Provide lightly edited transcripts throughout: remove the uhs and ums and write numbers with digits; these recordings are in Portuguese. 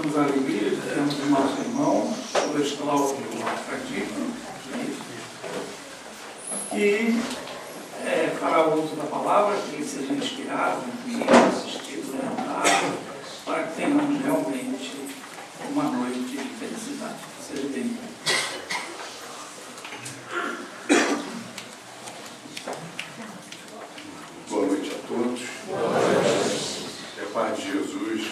temos a alegria de termos o nosso irmão, o Dr. Cláudio Fradico, que fará o uso da palavra, que seja inspirado, assistido, orientado, para que tenhamos realmente uma noite de felicidade. Seja bem-vindo. Boa noite a todos. Que a paz de Jesus,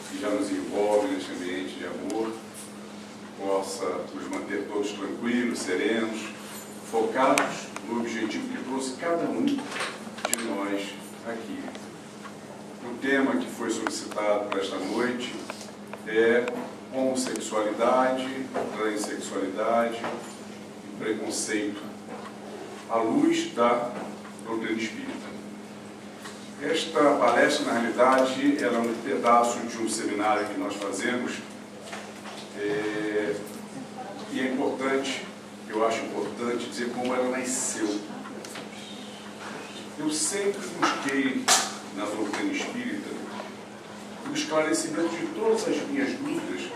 que já nos envolve neste ambiente de amor, possa nos manter todos tranquilos, serenos, focados no objetivo que trouxe cada um de nós aqui. O tema que foi solicitado para esta noite é homossexualidade, transexualidade e preconceito à luz da doutrina espírita. Esta palestra, na realidade, era um pedaço de um seminário que nós fazemos e é importante, eu acho importante dizer como ela nasceu. Eu sempre busquei na doutrina espírita o esclarecimento de todas as minhas dúvidas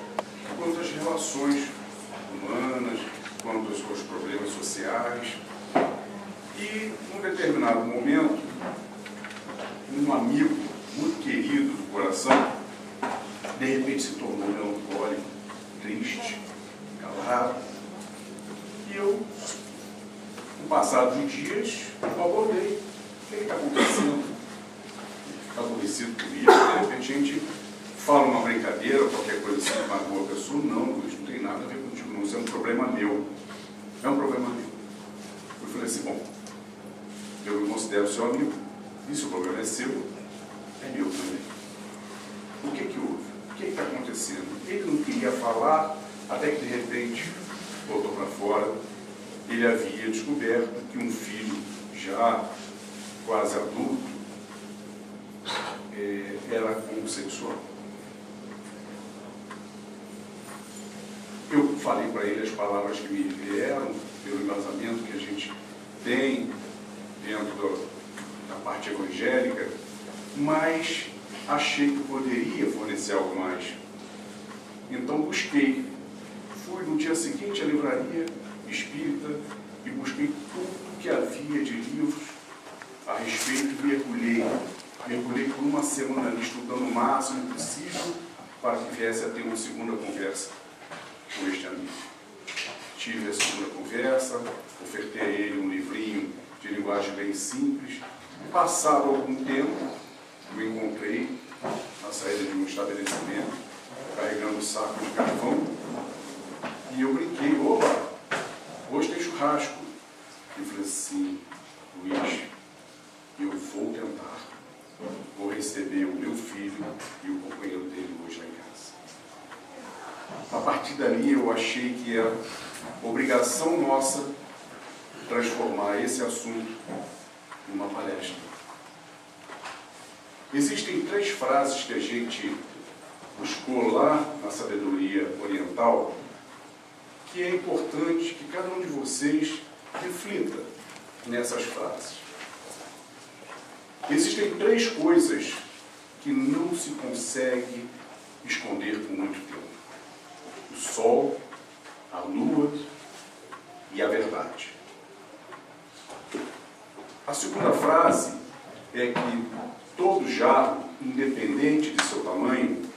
quanto às relações humanas, quanto aos seus problemas sociais. E, num determinado momento, um amigo muito querido do coração, de repente se tornou melancólico, triste, calado. E eu, no passado de dias, abordei. O que está acontecendo? Está aborrecido comigo? De repente a gente fala uma brincadeira, qualquer coisa assim, magoa a pessoa. Não, Luiz, não tem nada a ver contigo, não. Isso é um problema meu. É um problema meu. Eu falei assim, bom, eu me considero seu amigo. E se o problema é seu, é meu também. O que houve? O que está acontecendo? Ele não queria falar, até que de repente botou para fora. Ele havia descoberto que um filho já quase adulto era homossexual. Eu falei para ele as palavras que me vieram pelo embasamento que a gente tem dentro da parte evangélica, mas achei que poderia fornecer algo mais. Então busquei. Fui no dia seguinte à livraria espírita e busquei tudo que havia de livros a respeito e mergulhei por uma semana ali, estudando o máximo possível para que viesse a ter uma segunda conversa com este amigo. Tive a segunda conversa, ofertei a ele um livrinho de linguagem bem simples. Passado algum tempo, eu encontrei na saída de um estabelecimento, carregando um saco de carvão, e eu brinquei, opa, hoje tem churrasco. E falei assim, Luiz, eu vou tentar, vou receber o meu filho e o companheiro dele hoje lá em casa. A partir dali eu achei que era obrigação nossa transformar esse assunto em uma palestra. Existem 3 frases que a gente buscou lá na sabedoria oriental, que é importante que cada um de vocês reflita nessas frases. Existem 3 coisas que não se consegue esconder por muito tempo: o sol, a lua e a verdade. A segunda frase é que todo jarro, independente de seu tamanho,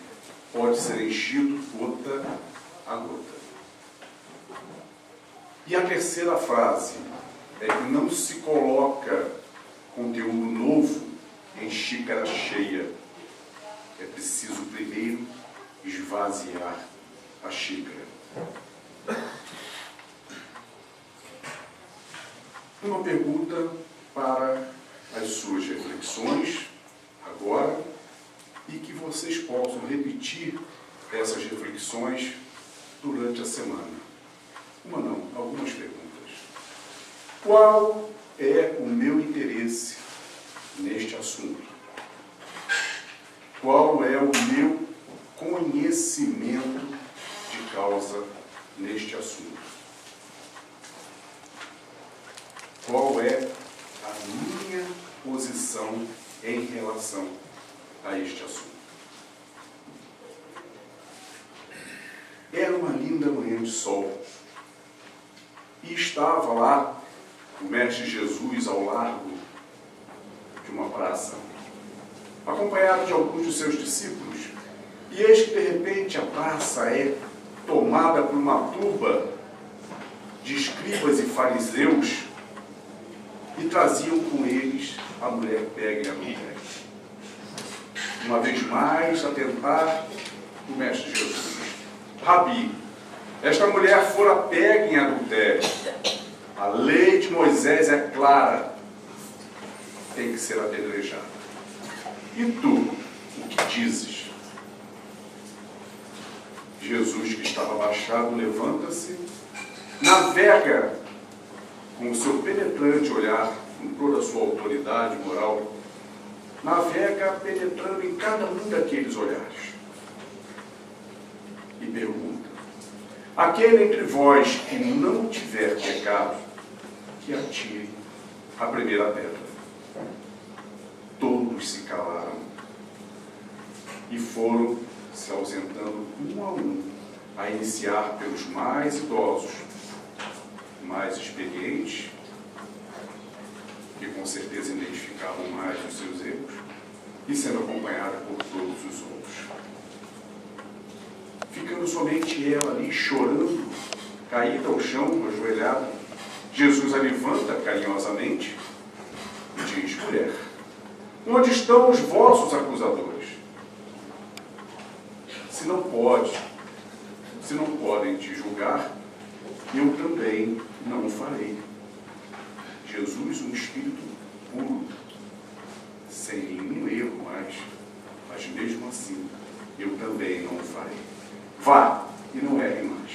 pode ser enchido gota a gota. E a terceira frase é que não se coloca conteúdo novo em xícara cheia. É preciso primeiro esvaziar a xícara. Uma pergunta para as suas reflexões agora e que vocês possam repetir essas reflexões durante a semana. Uma não, algumas perguntas. Qual é o meu interesse neste assunto? Qual é o meu conhecimento de causa neste assunto? Qual é a minha posição em relação a este assunto? de sol. E estava lá o Mestre Jesus ao largo de uma praça, acompanhado de alguns dos seus discípulos. E eis que, de repente, a praça é tomada por uma turba de escribas e fariseus e traziam com eles a mulher pega em adultério. Uma vez mais, a tentar o Mestre Jesus. Rabi, esta mulher fora pega em adultério. A lei de Moisés é clara. Tem que ser apedrejada. E tu, o que dizes? Jesus, que estava abaixado, levanta-se, navega com o seu penetrante olhar, com toda a sua autoridade moral, navega penetrando em cada um daqueles olhares. E pergunta: aquele entre vós que não tiver pecado, que atire a primeira pedra. Todos se calaram e foram se ausentando um a um, a iniciar pelos mais idosos, mais experientes, que com certeza identificavam mais os seus erros, e sendo acompanhada por todos os outros. Ficando somente ela ali, chorando, caída ao chão, ajoelhada, Jesus a levanta carinhosamente e diz: mulher, onde estão os vossos acusadores? Se não podem te julgar, eu também não o farei. Jesus, um espírito puro, sem nenhum erro mas mesmo assim, eu também não o farei. Vá e não erre mais.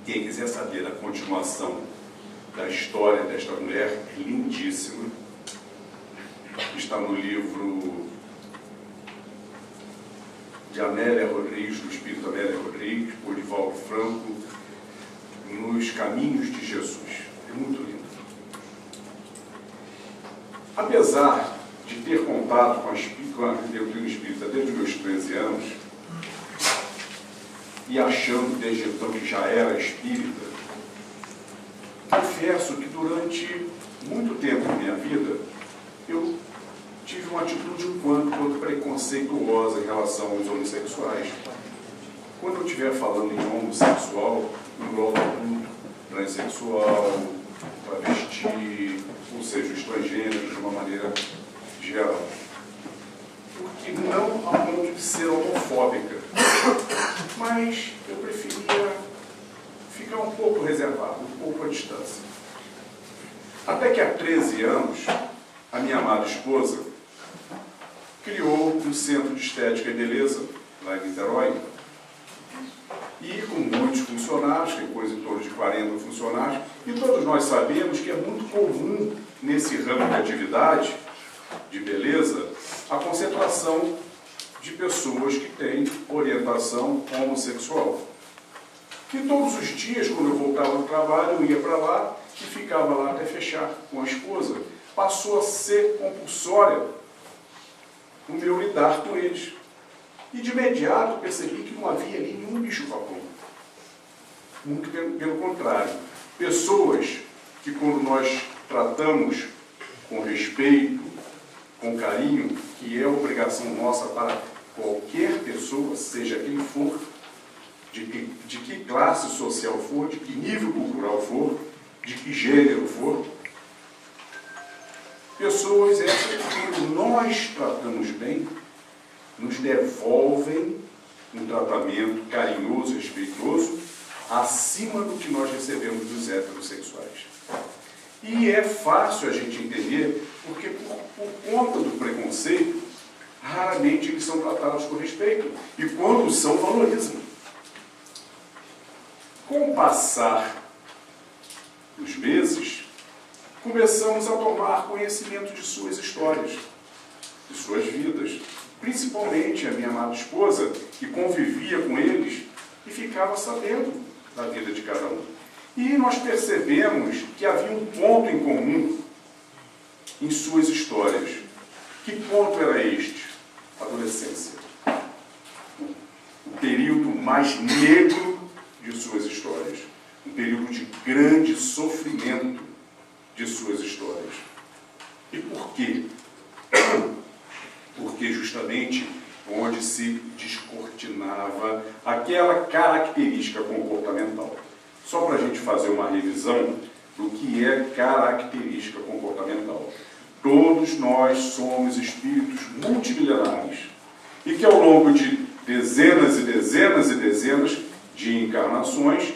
Quem quiser saber a continuação da história desta mulher lindíssima, está no livro de Amélia Rodrigues, do Espírito Amélia Rodrigues, por Divaldo Franco, Nos Caminhos de Jesus. É muito lindo. Apesar de ter contato com a doutrina espírita desde os meus 13 anos, e achando desde então que já era espírita, confesso que durante muito tempo da minha vida, eu tive uma atitude um quanto preconceituosa em relação aos homossexuais. Quando eu estiver falando em homossexual, engloba tudo: transexual, travesti, ou seja, estrangeiros, de uma maneira geral. Porque não a ponto de ser homofóbica, mas eu preferia ficar um pouco reservado, um pouco à distância. Até que há 13 anos, a minha amada esposa criou um centro de estética e beleza lá em Niterói, e com muitos funcionários, tem coisa em torno de 40 funcionários, e todos nós sabemos que é muito comum nesse ramo de atividade de beleza a concentração de pessoas que têm orientação homossexual. E todos os dias, quando eu voltava do trabalho, eu ia para lá e ficava lá até fechar com a esposa. Passou a ser compulsória o meu lidar com eles. E de imediato percebi que não havia ali nenhum bicho-papão. Muito pelo contrário. Pessoas que, quando nós tratamos com respeito, com carinho, que é obrigação nossa para qualquer pessoa, seja quem for, de que classe social for, de que nível cultural for, de que gênero for, pessoas essas que, quando nós tratamos bem, nos devolvem um tratamento carinhoso, respeitoso, acima do que nós recebemos dos heterossexuais. E é fácil a gente entender, porque por conta do preconceito, raramente eles são tratados com respeito. E quando são, valorizam. Com o passar dos meses, começamos a tomar conhecimento de suas histórias, de suas vidas. Principalmente a minha amada esposa, que convivia com eles e ficava sabendo da vida de cada um. E nós percebemos que havia um ponto em comum em suas histórias. Que ponto era este? A adolescência. O período mais negro de suas histórias. histórias, um período de grande sofrimento de suas histórias. E por quê? Porque justamente onde se descortinava aquela característica comportamental. Só para a gente fazer uma revisão do que é característica comportamental. Todos nós somos espíritos multimilenares e que ao longo de dezenas e dezenas e dezenas de encarnações,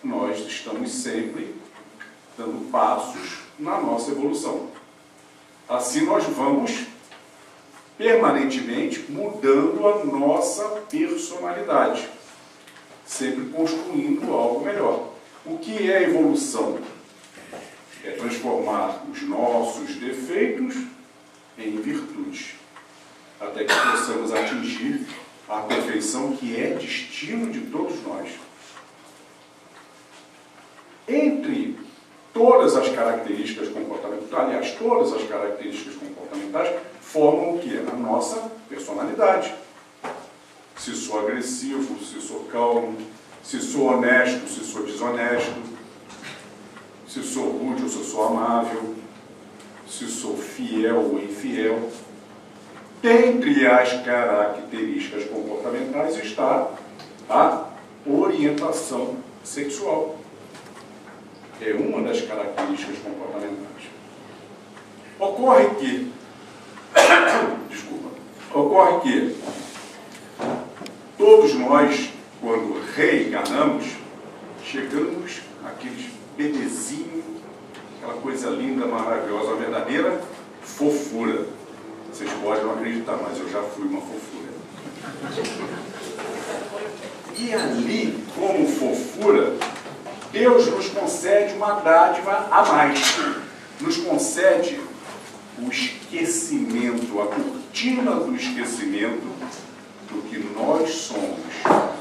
nós estamos sempre dando passos na nossa evolução. Assim nós vamos permanentemente mudando a nossa personalidade, sempre construindo algo melhor. O que é evolução? É transformar os nossos defeitos em virtudes, até que possamos atingir a perfeição que é destino de todos nós. Entre todas as características comportamentais, aliás, todas as características comportamentais formam o que? A nossa personalidade. Se sou agressivo, se sou calmo, se sou honesto, se sou desonesto, se sou rude ou se sou amável, se sou fiel ou infiel. Dentre as características comportamentais está a orientação sexual. É uma das características comportamentais. Ocorre que todos nós, quando reencarnamos, chegamos àqueles bebezinhos, aquela coisa linda, maravilhosa, uma verdadeira fofura. Vocês podem não acreditar, mas eu já fui uma fofura. E ali, como fofura, Deus nos concede uma dádiva a mais. Nos concede o esquecimento, a cortina do esquecimento do que nós somos,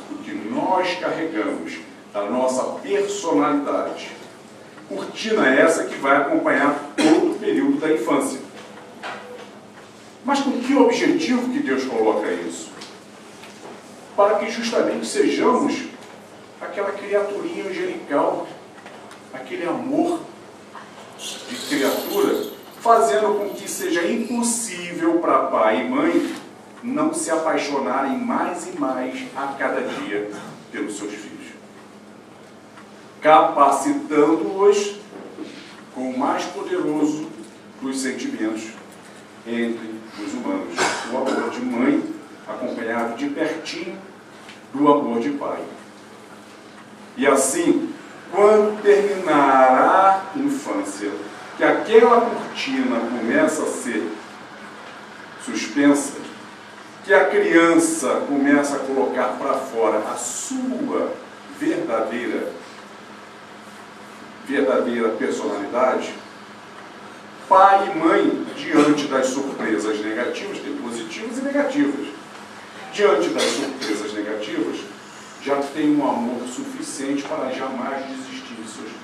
do que nós carregamos, da nossa personalidade. Cortina essa que vai acompanhar todo o período da infância. Mas com que objetivo que Deus coloca isso? Para que justamente sejamos aquela criaturinha angelical, aquele amor de criatura, fazendo com que seja impossível para pai e mãe não se apaixonarem mais e mais a cada dia pelos seus filhos, capacitando-os com o mais poderoso dos sentimentos entre os humanos, o amor de mãe, acompanhado de pertinho do amor de pai. E assim, quando terminar a infância, que aquela cortina começa a ser suspensa, que a criança começa a colocar para fora a sua verdadeira personalidade, pai e mãe, diante das surpresas negativas, tem positivas e negativas, diante das surpresas negativas, já tem um amor suficiente para jamais desistir de seus filhos.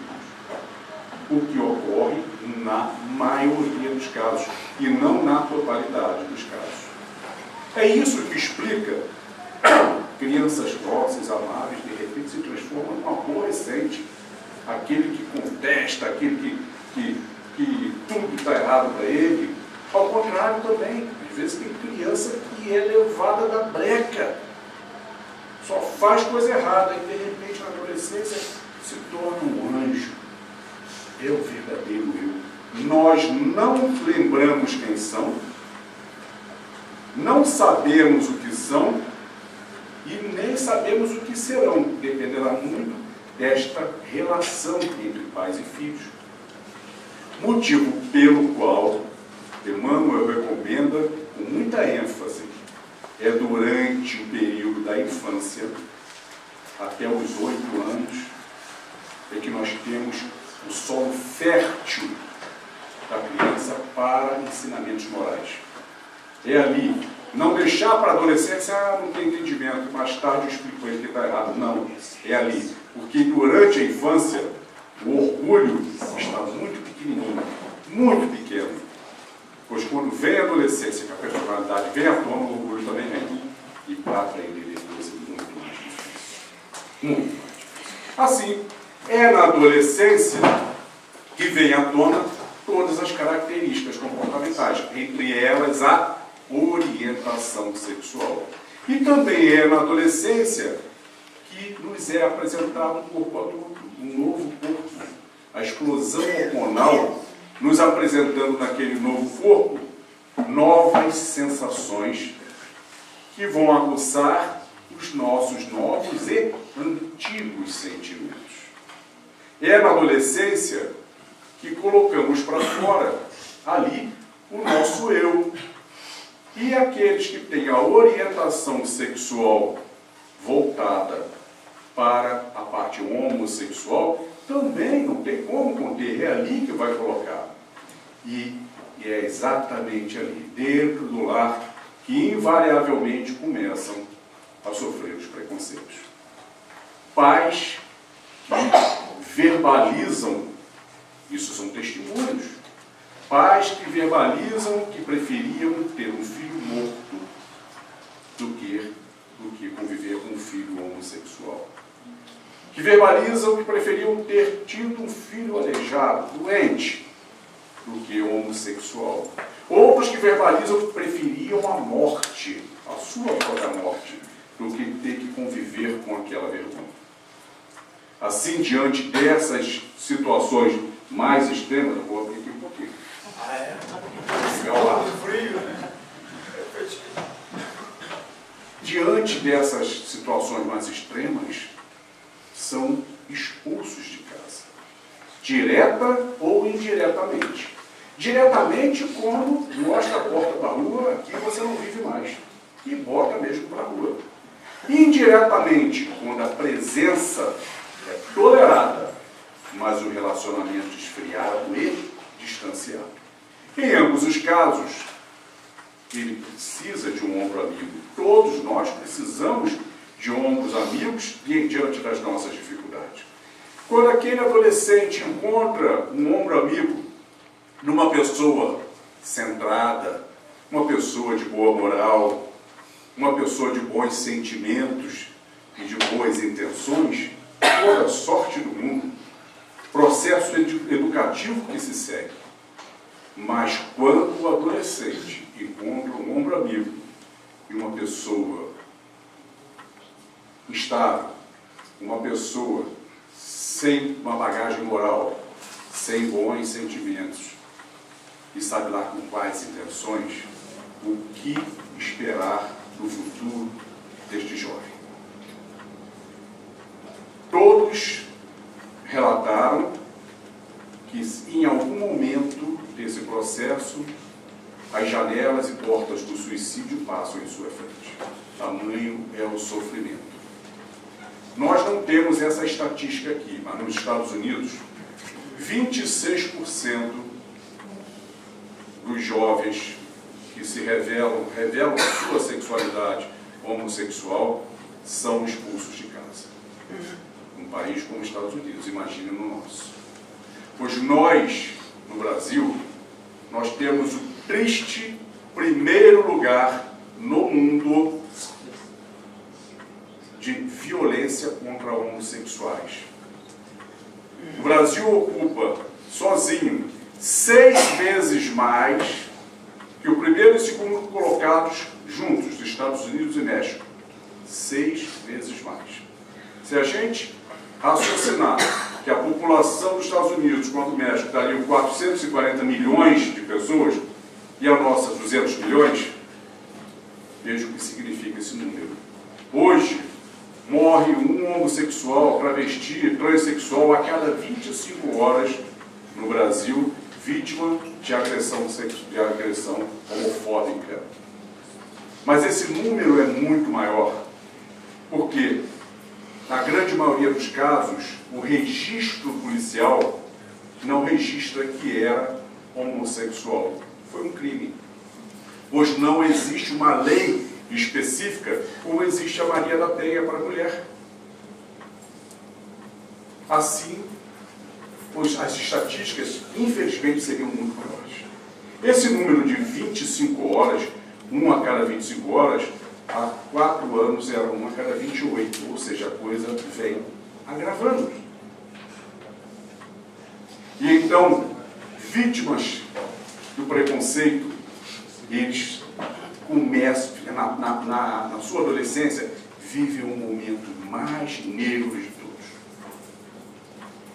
O que ocorre na maioria dos casos, e não na totalidade dos casos. É isso que explica crianças dóceis, amáveis, de repente se transformam num aborrecente, aquele que contesta, aquele que tudo está errado para ele. Ao contrário também, às vezes tem criança que é levada da breca, só faz coisa errada e de repente na adolescência se torna um anjo. É o verdadeiro eu. Nós não lembramos quem são, não sabemos o que são e nem sabemos o que serão. Dependerá muito desta relação entre pais e filhos. Motivo pelo qual Emmanuel recomenda com muita ênfase é durante o período da infância, até os 8 anos, é que nós temos o solo fértil da criança para ensinamentos morais. É ali. Não deixar para a adolescência, não tem entendimento, mais tarde eu explico ele que está errado. Não, é ali. Porque durante a infância, o orgulho está muito pequenininho, muito pequeno. Pois quando vem a adolescência, que a personalidade vem à tona, o orgulho também vem. E para aprender depois é muito mais difícil. Muito mais difícil. Assim, é na adolescência que vem à tona todas as características comportamentais, entre elas a orientação sexual. E também é na adolescência que nos é apresentado um corpo adulto, um novo corpo. A explosão hormonal nos apresentando naquele novo corpo novas sensações que vão aguçar os nossos novos e antigos sentimentos. É na adolescência que colocamos para fora ali o nosso eu. E aqueles que têm a orientação sexual voltada para a parte homossexual, também não tem como conter, é ali que vai colocar. E é exatamente ali, dentro do lar, que invariavelmente começam a sofrer os preconceitos. Pais que verbalizam, isso são testemunhos, pais que verbalizam que preferiam ter um filho morto do que conviver com um filho homossexual. Que verbalizam que preferiam ter tido um filho aleijado, doente, do que homossexual. Outros que verbalizam que preferiam a morte, a sua própria morte, do que ter que conviver com aquela vergonha. Assim, diante dessas situações mais extremas, eu vou abrir aqui um pouquinho. Legal lá. Diante dessas situações mais extremas, são expulsos de casa, direta ou indiretamente. Diretamente, quando mostra a porta da rua, aqui você não vive mais, e bota mesmo para a rua. Indiretamente, quando a presença é tolerada, mas o relacionamento esfriado e distanciado. Em ambos os casos, ele precisa de um ombro amigo. Todos nós precisamos de ombros amigos diante das nossas dificuldades. Quando aquele adolescente encontra um ombro amigo numa pessoa centrada, uma pessoa de boa moral, uma pessoa de bons sentimentos e de boas intenções, toda a sorte do mundo, processo educativo que se segue. Mas quando o adolescente encontra um ombro amigo e uma pessoa instável, uma pessoa sem uma bagagem moral, sem bons sentimentos, e sabe lá com quais intenções, o que esperar do futuro deste jovem. Todos relataram que em algum momento desse processo, as janelas e portas do suicídio passam em sua frente. Tamanho é o sofrimento. Nós não temos essa estatística aqui, mas nos Estados Unidos, 26% dos jovens que se revelam a sua sexualidade homossexual são expulsos de casa. Um país como os Estados Unidos, imagine no nosso. Pois nós, no Brasil, nós temos o triste primeiro lugar no mundo de violência contra homossexuais. O Brasil ocupa, sozinho, 6 vezes mais que o primeiro e segundo colocados juntos, dos Estados Unidos e México. 6 vezes mais. Se a gente raciocinar que a população dos Estados Unidos, quanto o México, daria 440 milhões de pessoas, e a nossa 200 milhões, veja o que significa esse número. Hoje, morre um homossexual, travesti, transexual a cada 25 horas no Brasil, vítima de agressão homofóbica. Mas esse número é muito maior, porque, na grande maioria dos casos, o registro policial não registra que era homossexual. Foi um crime. Pois não existe uma lei específica como existe a Maria da Penha para a mulher. Assim, as estatísticas, infelizmente, seriam muito maiores. Esse número de 25 horas, 1 a cada 25 horas, há 4 anos era 1 a cada 28, ou seja, a coisa vem agravando. E então, vítimas do preconceito, eles começam, na sua adolescência, vivem um momento mais negro de todos.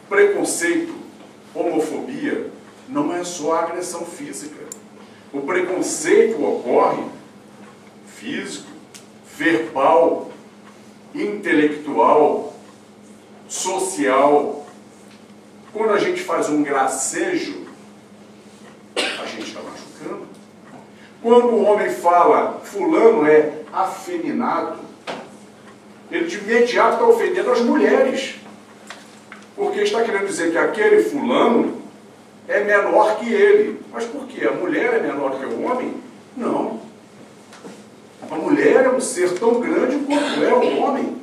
Preconceito, homofobia, não é só agressão física. O preconceito ocorre físico, verbal, intelectual, social. Quando a gente faz um gracejo, a gente está machucando. Quando o homem fala, fulano é afeminado, ele de imediato está ofendendo as mulheres. Porque está querendo dizer que aquele fulano é menor que ele. Mas por quê? A mulher é menor que o homem? Não. A mulher é um ser tão grande quanto é o homem.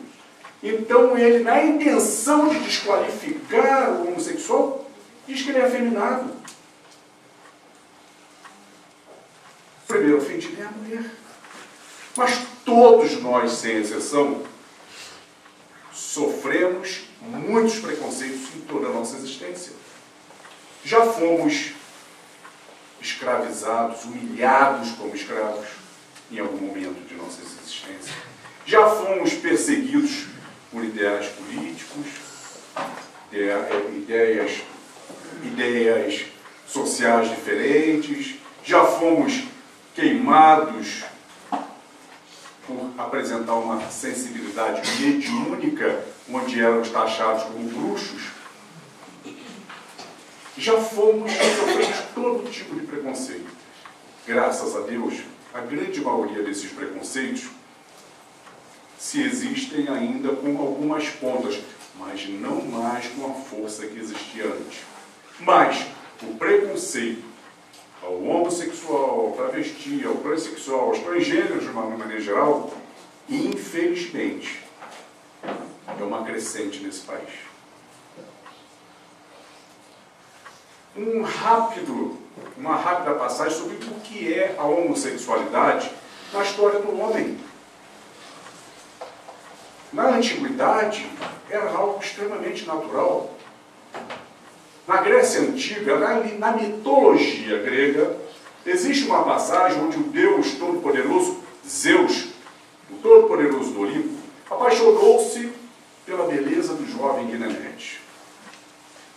Então ele, na intenção de desqualificar o homossexual, diz que ele é afeminado. O primeiro ofendido é a mulher. Mas todos nós, sem exceção, sofremos muitos preconceitos em toda a nossa existência. Já fomos escravizados, humilhados como escravos em algum momento de nossa existência. Já fomos perseguidos por ideais políticos, ideias sociais diferentes. Já fomos queimados por apresentar uma sensibilidade mediúnica, onde éramos taxados como bruxos. Já sofremos todo tipo de preconceito. Graças a Deus, a grande maioria desses preconceitos se existem ainda com algumas pontas, mas não mais com a força que existia antes. Mas o preconceito ao homossexual, ao travesti, ao transexual, aos transgêneros de uma maneira geral, infelizmente, é uma crescente nesse país. Uma rápida passagem sobre o que é a homossexualidade na história do homem. Na antiguidade, era algo extremamente natural. Na Grécia Antiga, na mitologia grega, existe uma passagem onde o Deus Todo-Poderoso, Zeus, o Todo-Poderoso do Olimpo, apaixonou-se pela beleza do jovem Guinemede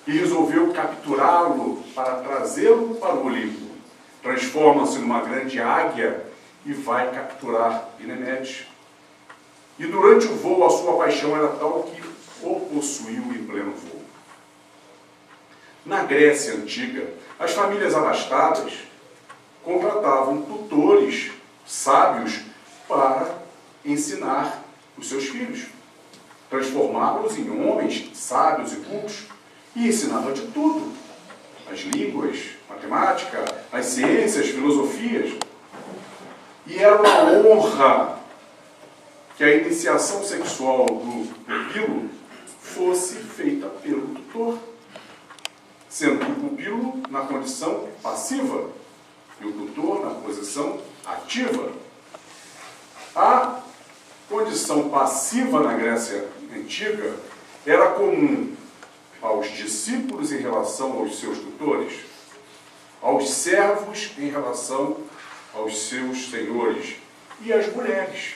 e resolveu capturá-lo para trazê-lo para o Olimpo. Transforma-se numa grande águia e vai capturar Guinemede. E durante o voo, a sua paixão era tal que o possuiu em pleno voo. Na Grécia Antiga, as famílias abastadas contratavam tutores sábios para ensinar os seus filhos, transformá-los em homens sábios e cultos, e ensinava de tudo: as línguas, matemática, as ciências, filosofias. E era uma honra que a iniciação sexual do pupilo fosse feita pelo tutor, sendo o pupilo na condição passiva e o tutor na posição ativa. A condição passiva na Grécia Antiga era comum aos discípulos em relação aos seus tutores, aos servos em relação aos seus senhores e às mulheres.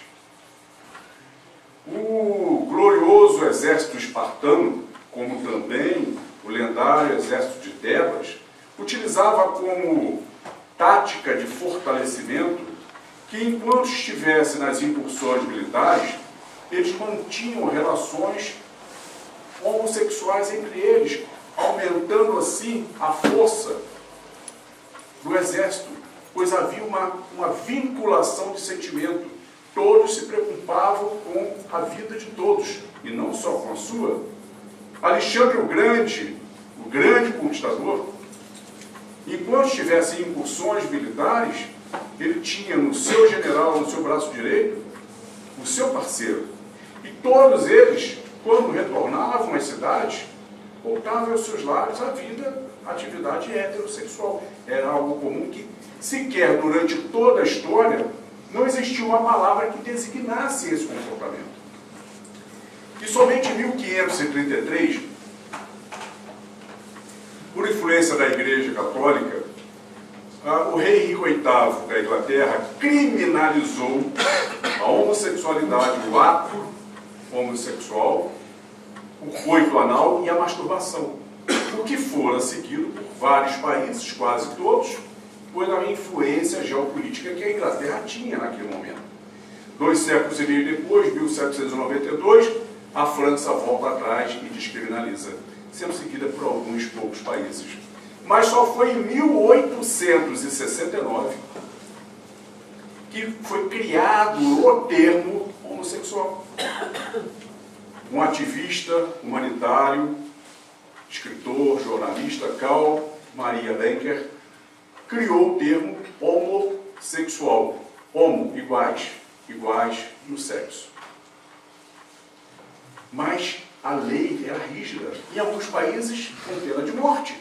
O glorioso exército espartano, como também o lendário exército de Tebas, utilizava como tática de fortalecimento que, enquanto estivesse nas incursões militares, eles mantinham relações homossexuais entre eles, aumentando assim a força do exército, pois havia uma vinculação de sentimento. Todos se preocupavam com a vida de todos, e não só com a sua. Alexandre o grande conquistador, enquanto estivesse em incursões militares, ele tinha no seu general, no seu braço direito, o seu parceiro. E todos eles, quando retornavam às cidades, voltavam aos seus lares a vida, a atividade heterossexual. Era algo comum que, sequer durante toda a história, não existia uma palavra que designasse esse comportamento. E somente em 1533, por influência da Igreja Católica, o rei Henrique VIII da Inglaterra criminalizou a homossexualidade, o ato homossexual, o coito anal e a masturbação, o que fora seguido por vários países, quase todos, pela influência geopolítica que a Inglaterra tinha naquele momento. 2 séculos e meio depois, 1792, a França volta atrás e descriminaliza, sendo seguida por alguns poucos países. Mas só foi em 1869 que foi criado o termo homossexual. Um ativista humanitário, escritor, jornalista, Karl Maria Lenker, criou o termo homossexual. Homo, iguais, iguais no sexo. Mas a lei era rígida. Em alguns países, com pena de morte.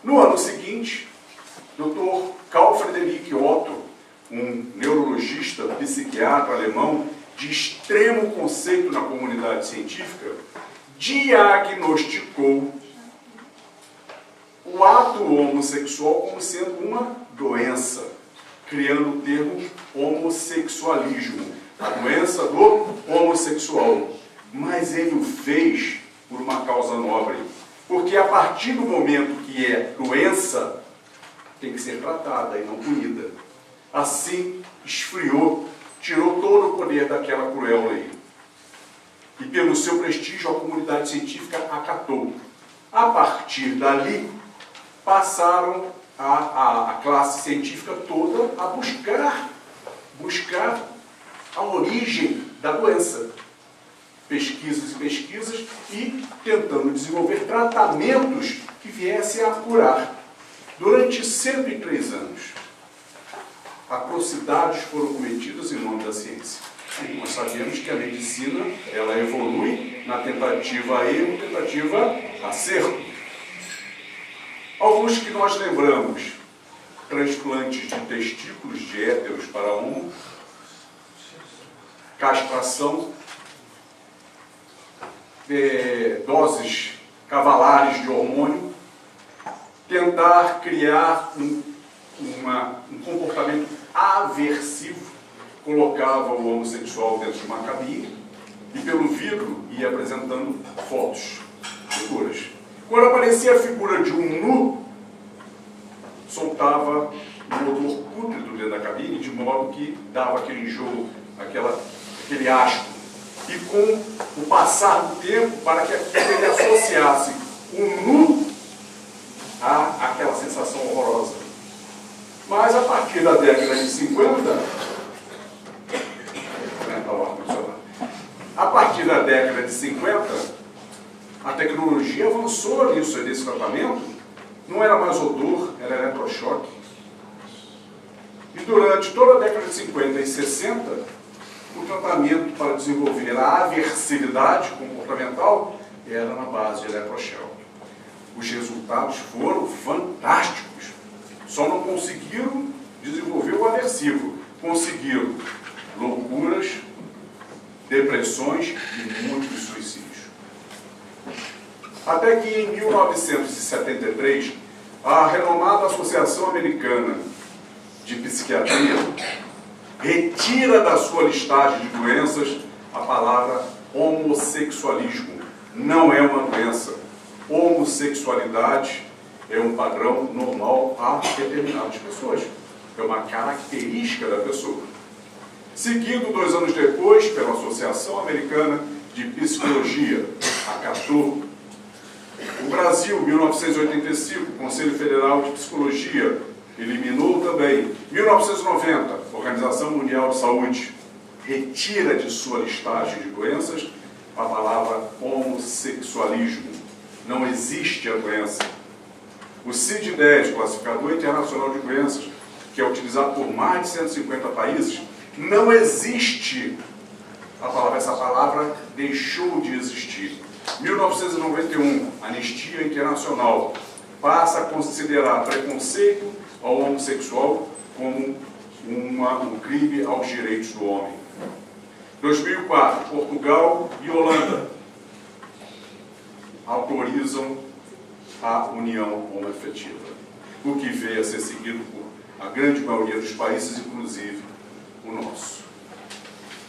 No ano seguinte, Dr. Karl Friedrich Otto, um neurologista, psiquiatra alemão de extremo conceito na comunidade científica, diagnosticou o ato homossexual como sendo uma doença, criando o termo homossexualismo, a doença do homossexual. Mas ele o fez por uma causa nobre, porque a partir do momento que é doença, tem que ser tratada e não punida. Assim, esfriou, tirou todo o poder daquela cruel lei. E pelo seu prestígio, a comunidade científica acatou. A partir dali, passaram a classe científica toda a buscar a origem da doença. Pesquisas e pesquisas e tentando desenvolver tratamentos que viessem a curar. Durante 103 anos, atrocidades foram cometidas em nome da ciência. Nós sabemos que a medicina, ela evolui na tentativa erro, tentativa acerto. Alguns que nós lembramos: transplantes de testículos de héteros para homo, castração, doses cavalares de hormônio, tentar criar um comportamento aversivo, colocava o homossexual dentro de uma cabine e pelo vidro ia apresentando fotos, figuras. Quando aparecia a figura de um nu, soltava um odor pútrido dentro da cabine, de modo que dava aquele enjoo, aquele asco. E com o passar do tempo, para que ele associasse o nu àquela sensação horrorosa. Mas a partir da década de 50, a partir da década de 50, a tecnologia avançou nisso, nesse tratamento. Não era mais odor, era eletrochoque. E durante toda a década de 50 e 60, o tratamento para desenvolver a aversividade comportamental era na base de eletrochoque. Os resultados foram fantásticos. Só não conseguiram desenvolver o aversivo. Conseguiram loucuras, depressões e muitos suicídios. Até que em 1973, a renomada Associação Americana de Psiquiatria retira da sua listagem de doenças a palavra homossexualismo. Não é uma doença. Homossexualidade é um padrão normal a determinadas pessoas. É uma característica da pessoa. Seguido 2 anos depois, pela Associação Americana de Psicologia, acatou. O Brasil, 1985, Conselho Federal de Psicologia, eliminou também. 1990, Organização Mundial de Saúde retira de sua listagem de doenças a palavra homossexualismo. Não existe a doença. O CID-10, Classificador Internacional de Doenças, que é utilizado por mais de 150 países, não existe a palavra. Essa palavra deixou de existir. 1991, Anistia Internacional passa a considerar preconceito ao homossexual como um crime aos direitos do homem. 2004, Portugal e Holanda autorizam a união homoafetiva, o que veio a ser seguido por a grande maioria dos países, inclusive o nosso.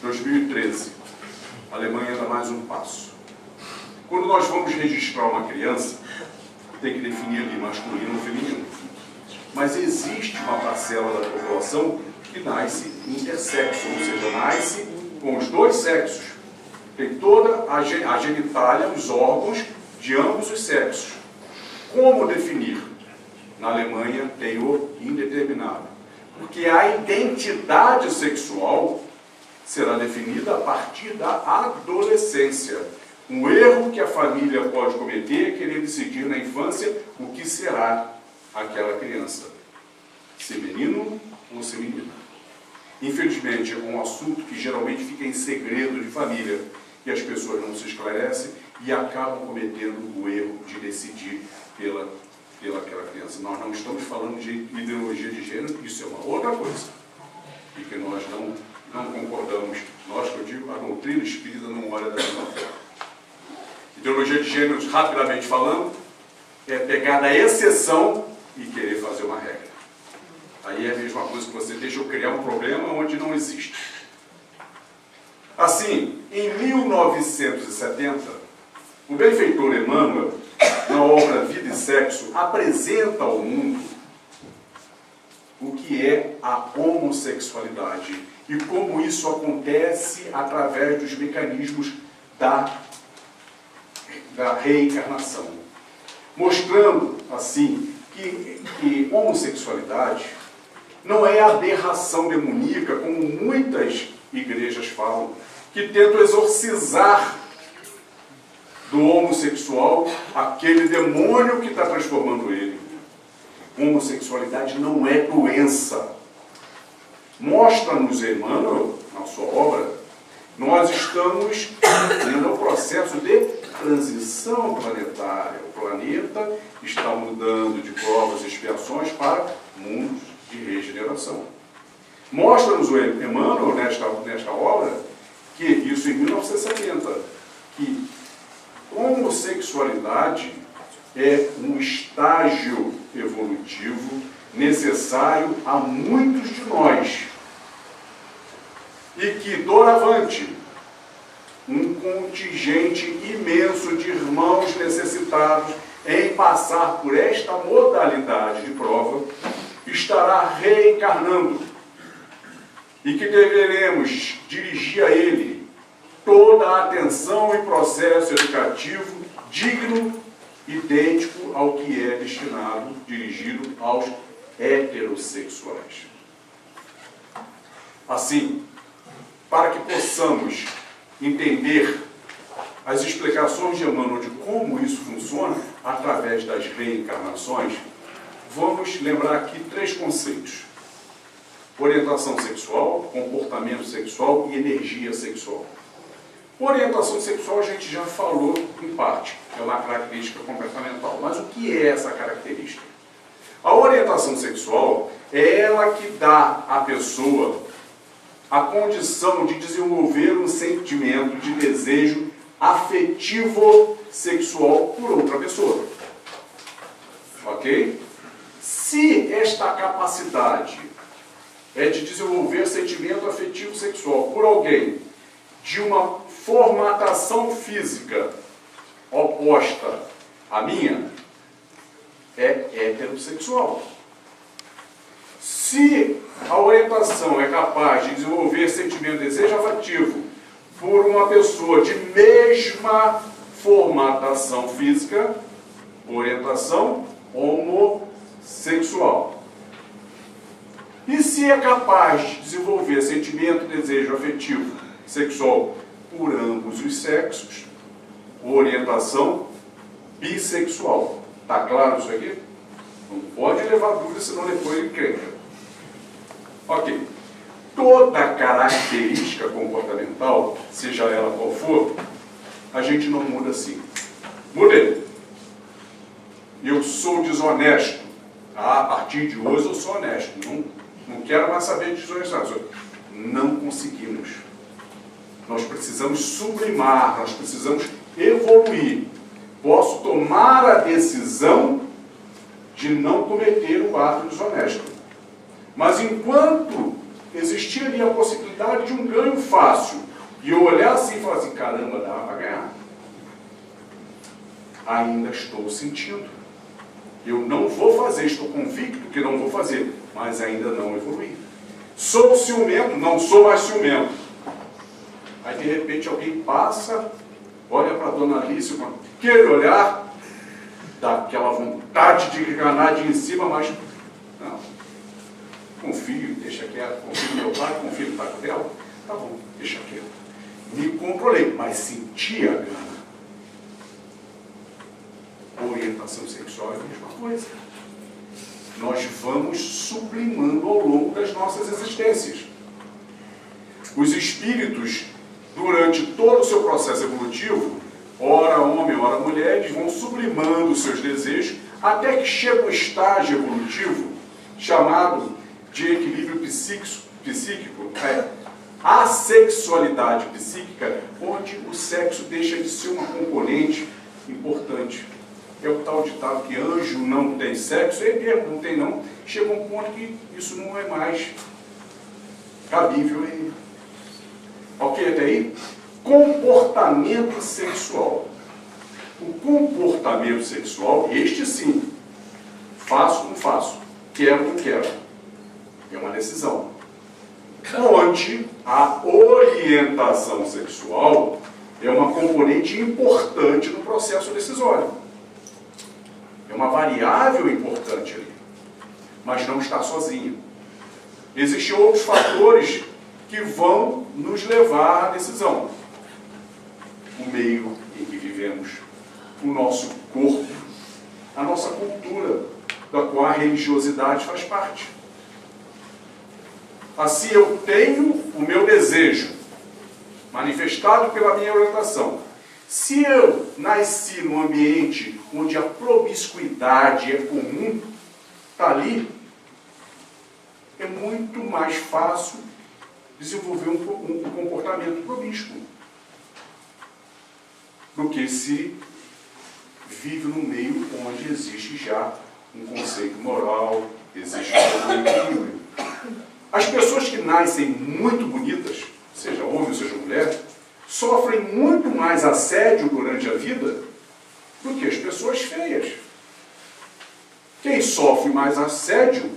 2013, a Alemanha dá mais um passo. Quando nós vamos registrar uma criança, tem que definir ali masculino ou feminino. Mas existe uma parcela da população que nasce intersexo, ou seja, nasce com os dois sexos. Tem toda a genitália, os órgãos de ambos os sexos. Como definir? Na Alemanha tem o indeterminado. Porque a identidade sexual será definida a partir da adolescência. Um erro que a família pode cometer é querer decidir na infância o que será aquela criança. Se menino ou se menina. Infelizmente, é um assunto que geralmente fica em segredo de família e as pessoas não se esclarecem e acabam cometendo o erro de decidir pela aquela criança. Nós não estamos falando de ideologia de gênero, isso é uma outra coisa. E que nós não concordamos. Nós, que eu digo, a doutrina espírita não olha da mesma forma. Ideologia de gênero, rapidamente falando, é pegar da exceção e querer fazer uma regra. Aí é a mesma coisa que você deixa eu criar um problema onde não existe. Assim, em 1970, o benfeitor Emmanuel, na obra Vida e Sexo, apresenta ao mundo o que é a homossexualidade e como isso acontece através dos mecanismos da reencarnação. Mostrando, assim, que homossexualidade não é aberração demoníaca, como muitas igrejas falam, que tentam exorcizar do homossexual aquele demônio que está transformando ele. Homossexualidade não é doença. Mostra-nos Emmanuel, na sua obra, nós estamos no processo de transição planetária. O planeta está mudando de provas e expiações para mundos de regeneração. Mostra-nos o Emmanuel, nesta obra, que isso em 1970, que homossexualidade é um estágio evolutivo necessário a muitos de nós. E que, doravante, um contingente imenso de irmãos necessitados em passar por esta modalidade de prova estará reencarnando e que deveremos dirigir a ele toda a atenção e processo educativo digno, idêntico ao que é destinado, dirigido aos heterossexuais. Assim, para que possamos entender as explicações de Emmanuel de como isso funciona através das reencarnações, vamos lembrar aqui 3 conceitos: orientação sexual, comportamento sexual e energia sexual. Orientação sexual a gente já falou em parte, é uma característica comportamental. Mas o que é essa característica? A orientação sexual é ela que dá à pessoa a condição de desenvolver um sentimento de desejo afetivo sexual por outra pessoa. Ok? Se esta capacidade é de desenvolver sentimento afetivo sexual por alguém de uma formatação física oposta à minha, é heterossexual. Se a orientação é capaz de desenvolver sentimento de desejo afetivo por uma pessoa de mesma formatação física, orientação homossexual. E se é capaz de desenvolver sentimento de desejo afetivo sexual por ambos os sexos, orientação bissexual. Está claro isso aqui? Não pode levar dúvida, senão depois ele encrenca. Ok. Toda característica comportamental, seja ela qual for, a gente não muda assim. Mudei. Eu sou desonesto. A partir de hoje eu sou honesto. Não quero mais saber de desonestidade. Não conseguimos. Nós precisamos sublimar, nós precisamos evoluir. Posso tomar a decisão de não cometer o ato desonesto. Mas enquanto existia ali a possibilidade de um ganho fácil, e eu olhar assim e falar assim, caramba, dá para ganhar. Ainda estou sentindo. Eu não vou fazer, estou convicto que não vou fazer, mas ainda não evoluí. Sou ciumento, não sou mais ciumento. Aí de repente alguém passa, olha para a dona Alice com aquele olhar, dá aquela vontade de enganar de em cima, mas não. Confio, deixa quieto, confio no meu pai, confio no pai dela. Tá bom, deixa quieto. Me controlei, mas senti a gana. Orientação sexual é a mesma coisa. Nós vamos sublimando ao longo das nossas existências. Os espíritos, durante todo o seu processo evolutivo, ora homem, ora mulher, eles vão sublimando os seus desejos até que chega um estágio evolutivo chamado de equilíbrio psíquico, a sexualidade psíquica, onde o sexo deixa de ser uma componente importante. É o tal ditado que anjo não tem sexo, é mesmo, não tem não. Chega um ponto que isso não é mais cabível ainda. Ok até aí? Comportamento sexual. O comportamento sexual, este sim, faço ou não faço, quero ou não quero, é uma decisão. Onde a orientação sexual é uma componente importante no processo decisório. É uma variável importante ali, mas não está sozinha. Existem outros fatores que vão nos levar à decisão. O meio em que vivemos, o nosso corpo, a nossa cultura, da qual a religiosidade faz parte. Assim eu tenho o meu desejo, manifestado pela minha orientação. Se eu nasci num ambiente onde a promiscuidade é comum, está ali, é muito mais fácil desenvolver um comportamento promíscuo do que se vive num meio onde existe já um conceito moral, existe um equilíbrio. As pessoas que nascem muito bonitas, seja homem ou seja mulher, sofrem muito mais assédio durante a vida do que as pessoas feias. Quem sofre mais assédio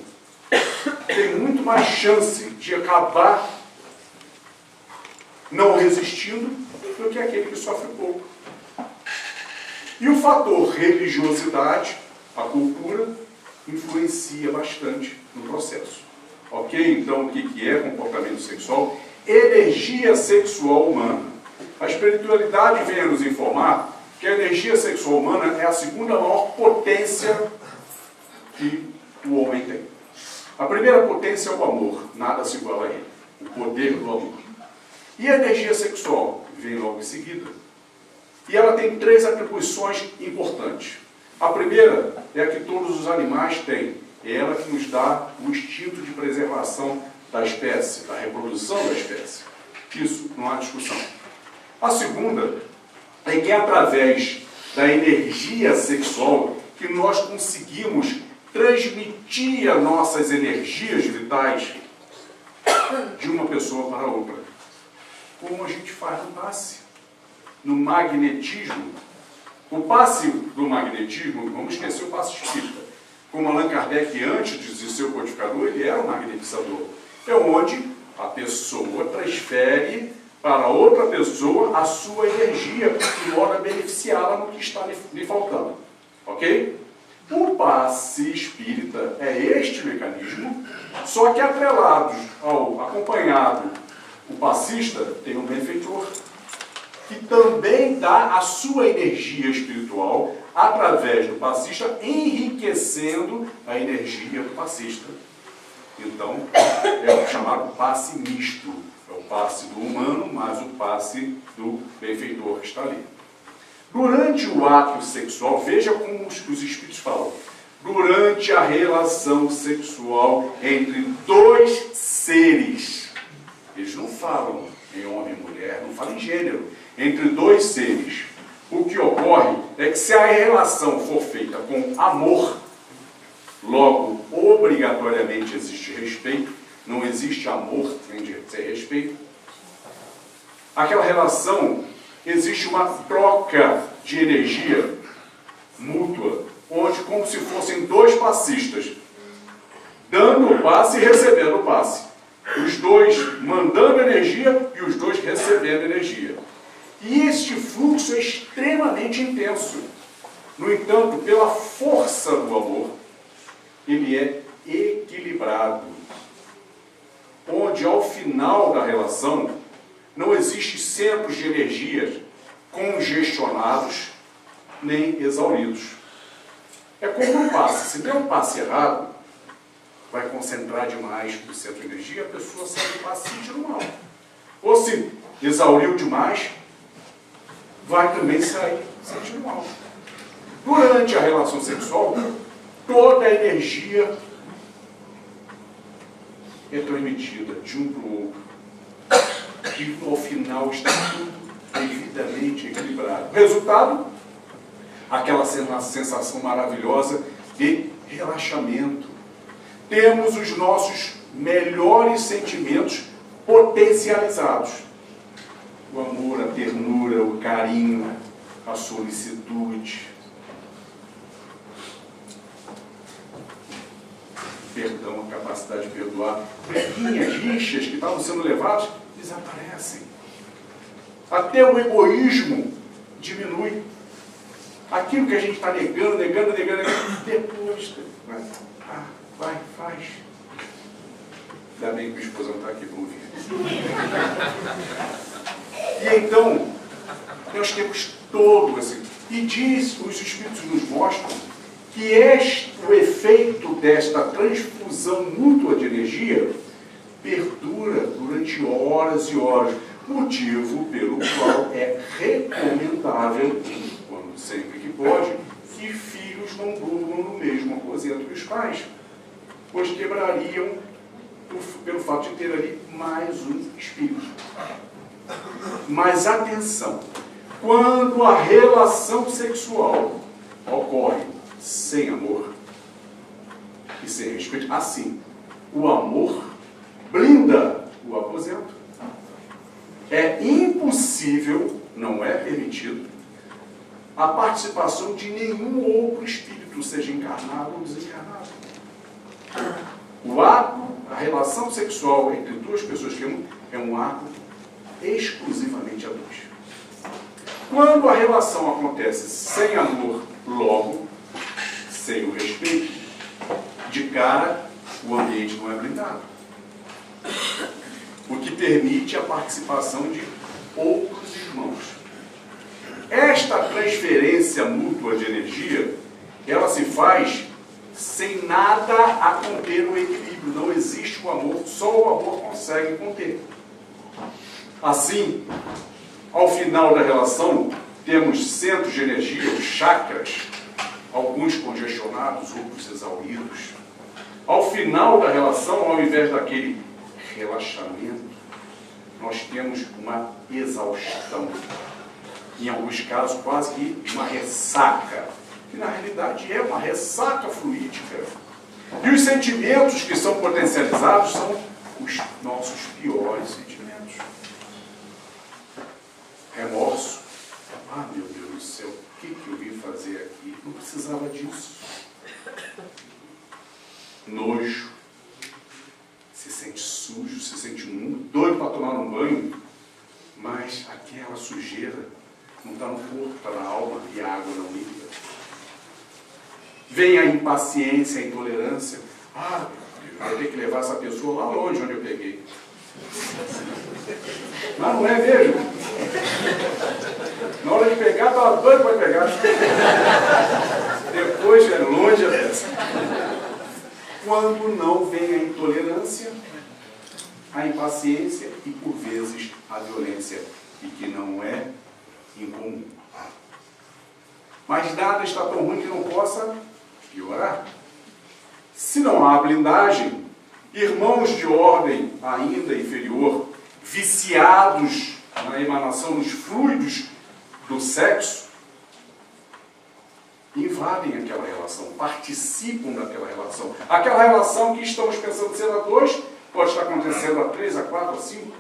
tem muito mais chance de acabar não resistindo do que aquele que sofre pouco. E o fator religiosidade, a cultura, influencia bastante no processo. Ok? Então, o que é comportamento sexual? Energia sexual humana. A espiritualidade vem a nos informar que a energia sexual humana é a segunda maior potência que o homem tem. A primeira potência é o amor, nada se iguala a ele, o poder do amor. E a energia sexual vem logo em seguida. E ela tem 3 atribuições importantes. A primeira é a que todos os animais têm. É ela que nos dá o instinto de preservação da espécie, da reprodução da espécie. Isso não há discussão. A segunda é que é através da energia sexual que nós conseguimos transmitir as nossas energias vitais de uma pessoa para outra. Como a gente faz no passe, no magnetismo. O passe do magnetismo, vamos esquecer o passe espírita. Como Allan Kardec, antes de ser o codificador, ele era um magnetizador. É onde a pessoa transfere para outra pessoa a sua energia, de modo a beneficiá-la no que está lhe faltando. Ok? O passe espírita é este mecanismo, só que acompanhado, o passista tem um benfeitor, que também dá a sua energia espiritual através do passista, enriquecendo a energia do passista. Então, é o chamado passe misto. É o passe do humano, mais o passe do benfeitor que está ali. Durante o ato sexual, veja como os espíritos falam. Durante a relação sexual entre 2 seres, eles não falam em homem e mulher, não fala em gênero, entre dois seres. O que ocorre é que se a relação for feita com amor, logo, obrigatoriamente existe respeito, não existe amor sem respeito. Aquela relação, existe uma troca de energia mútua, onde como se fossem dois passistas, dando o passe e recebendo o passe. Os dois mandando energia e os dois recebendo energia. E este fluxo é extremamente intenso. No entanto, pela força do amor, ele é equilibrado. Onde, ao final da relação, não existe centros de energia congestionados nem exauridos. É como um passe. Se der um passe errado, vai concentrar demais o centro de energia, a pessoa sai do passe sentindo mal. Ou se exauriu demais, vai também sair sentindo mal. Durante a relação sexual, toda a energia é transmitida de um para o outro. E ao final está tudo devidamente equilibrado. Resultado? Aquela sensação maravilhosa de relaxamento. Temos os nossos melhores sentimentos potencializados. O amor, a ternura, o carinho, a solicitude. Perdão, a capacidade de perdoar. Briguinhas, rixas que estavam sendo levados, desaparecem. Até o egoísmo diminui. Aquilo que a gente está negando, depois, vai, faz. Ainda bem que o esposo não está aqui para ouvir. E então, nós temos todo esse... E diz, os Espíritos nos mostram que o efeito desta transfusão mútua de energia perdura durante horas e horas, motivo pelo qual é recomendável, quando sempre que pode, que filhos não durmam no mesmo aposento que os pais, pois quebrariam pelo fato de ter ali mais um espírito. Mas atenção, quando a relação sexual ocorre sem amor e sem respeito, assim, o amor blinda o aposento. É impossível, não é permitido, a participação de nenhum outro espírito, seja encarnado ou desencarnado. O ato, a relação sexual entre duas pessoas que amam, é um ato exclusivamente a dois. Quando a relação acontece sem amor, logo, sem o respeito, de cara, o ambiente não é blindado. O que permite a participação de outros irmãos. Esta transferência mútua de energia, ela se faz sem nada a conter o equilíbrio. Não existe o amor, só o amor consegue conter. Assim, ao final da relação, temos centros de energia, os chakras, alguns congestionados, outros exauridos. Ao final da relação, ao invés daquele relaxamento, nós temos uma exaustão. Em alguns casos, quase que uma ressaca, que na realidade é uma ressaca fluídica. E os sentimentos que são potencializados são os nossos piores sentimentos. Remorso. Ah, meu Deus do céu, o que eu vim fazer aqui? Não precisava disso. Nojo. Se sente sujo, se sente muito doido para tomar um banho, mas aquela sujeira não está no corpo, está na alma, e a água não limpa. Vem a impaciência, a intolerância. Ah, vai ter que levar essa pessoa lá longe onde eu peguei. Mas não é mesmo? Na hora de pegar, estava doido para pegar. Depois é longe a peça. Quando não vem a intolerância, a impaciência e, por vezes, a violência, e que não é incomum. Mas nada está tão ruim que não possa piorar. Se não há blindagem, irmãos de ordem ainda inferior viciados na emanação dos fluidos do sexo, invadem aquela relação, participam daquela relação. Aquela relação que estamos pensando ser a 2, pode estar acontecendo a 3, a 4, a 5,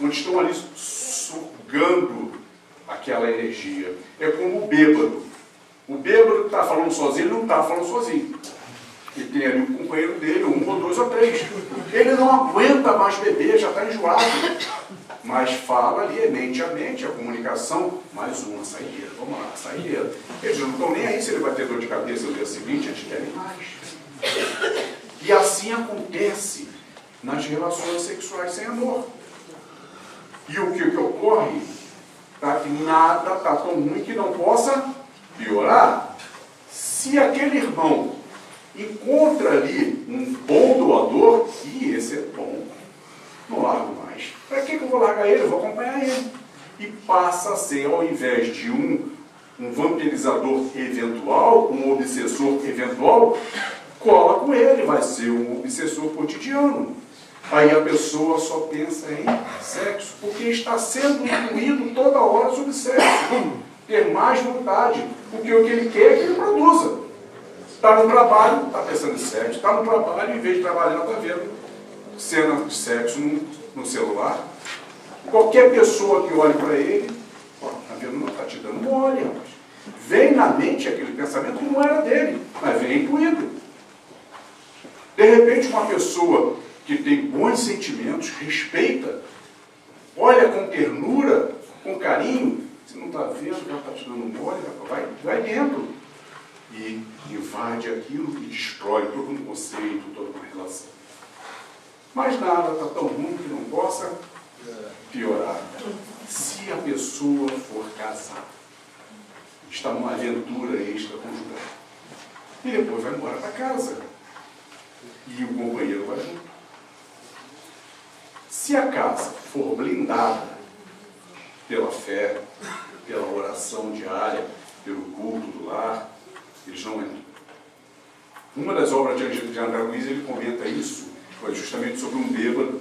onde estão ali sugando aquela energia. É como o bêbado. O bêbado que está falando sozinho, ele não está falando sozinho. Ele tem ali o companheiro dele, 1 ou 2 ou 3. Ele não aguenta mais beber, já está enjoado. Mas fala ali, é mente a mente, a comunicação, mais uma saideira, vamos lá, saideira. Eles não estão nem aí se ele vai ter dor de cabeça no dia seguinte, eles querem mais. E assim acontece nas relações sexuais sem amor. E o que ocorre? Tá, que nada está tão ruim que não possa piorar. Se aquele irmão encontra ali um bom doador, e esse é bom, não largo mais. Para que eu vou largar ele? Eu vou acompanhar ele. E passa a ser, ao invés de um vampirizador eventual, um obsessor eventual, cola com ele, vai ser um obsessor cotidiano. Aí a pessoa só pensa em sexo, porque está sendo incluído toda hora sobre sexo. Ter mais vontade, porque o que ele quer é que ele produza. Está no trabalho, está pensando em sexo. Está no trabalho, em vez de trabalhar, está vendo cena de sexo no celular. Qualquer pessoa que olhe para ele, está vendo, não está te dando mole, rapaz. Vem na mente aquele pensamento que não era dele, mas vem incluído. De repente, uma pessoa que tem bons sentimentos, respeita, olha com ternura, com carinho, você não está vendo, já está te dando mole, vai dentro. E invade aquilo e destrói todo um conceito, toda uma relação. Mas nada está tão ruim que não possa piorar. Se a pessoa for casada, está numa aventura extraconjugal, e depois vai embora para casa, e o companheiro vai junto. Se a casa for blindada pela fé, pela oração diária, pelo culto do lar, eles não entram. Uma das obras de André Luiz, ele comenta isso, foi justamente sobre um bêbado,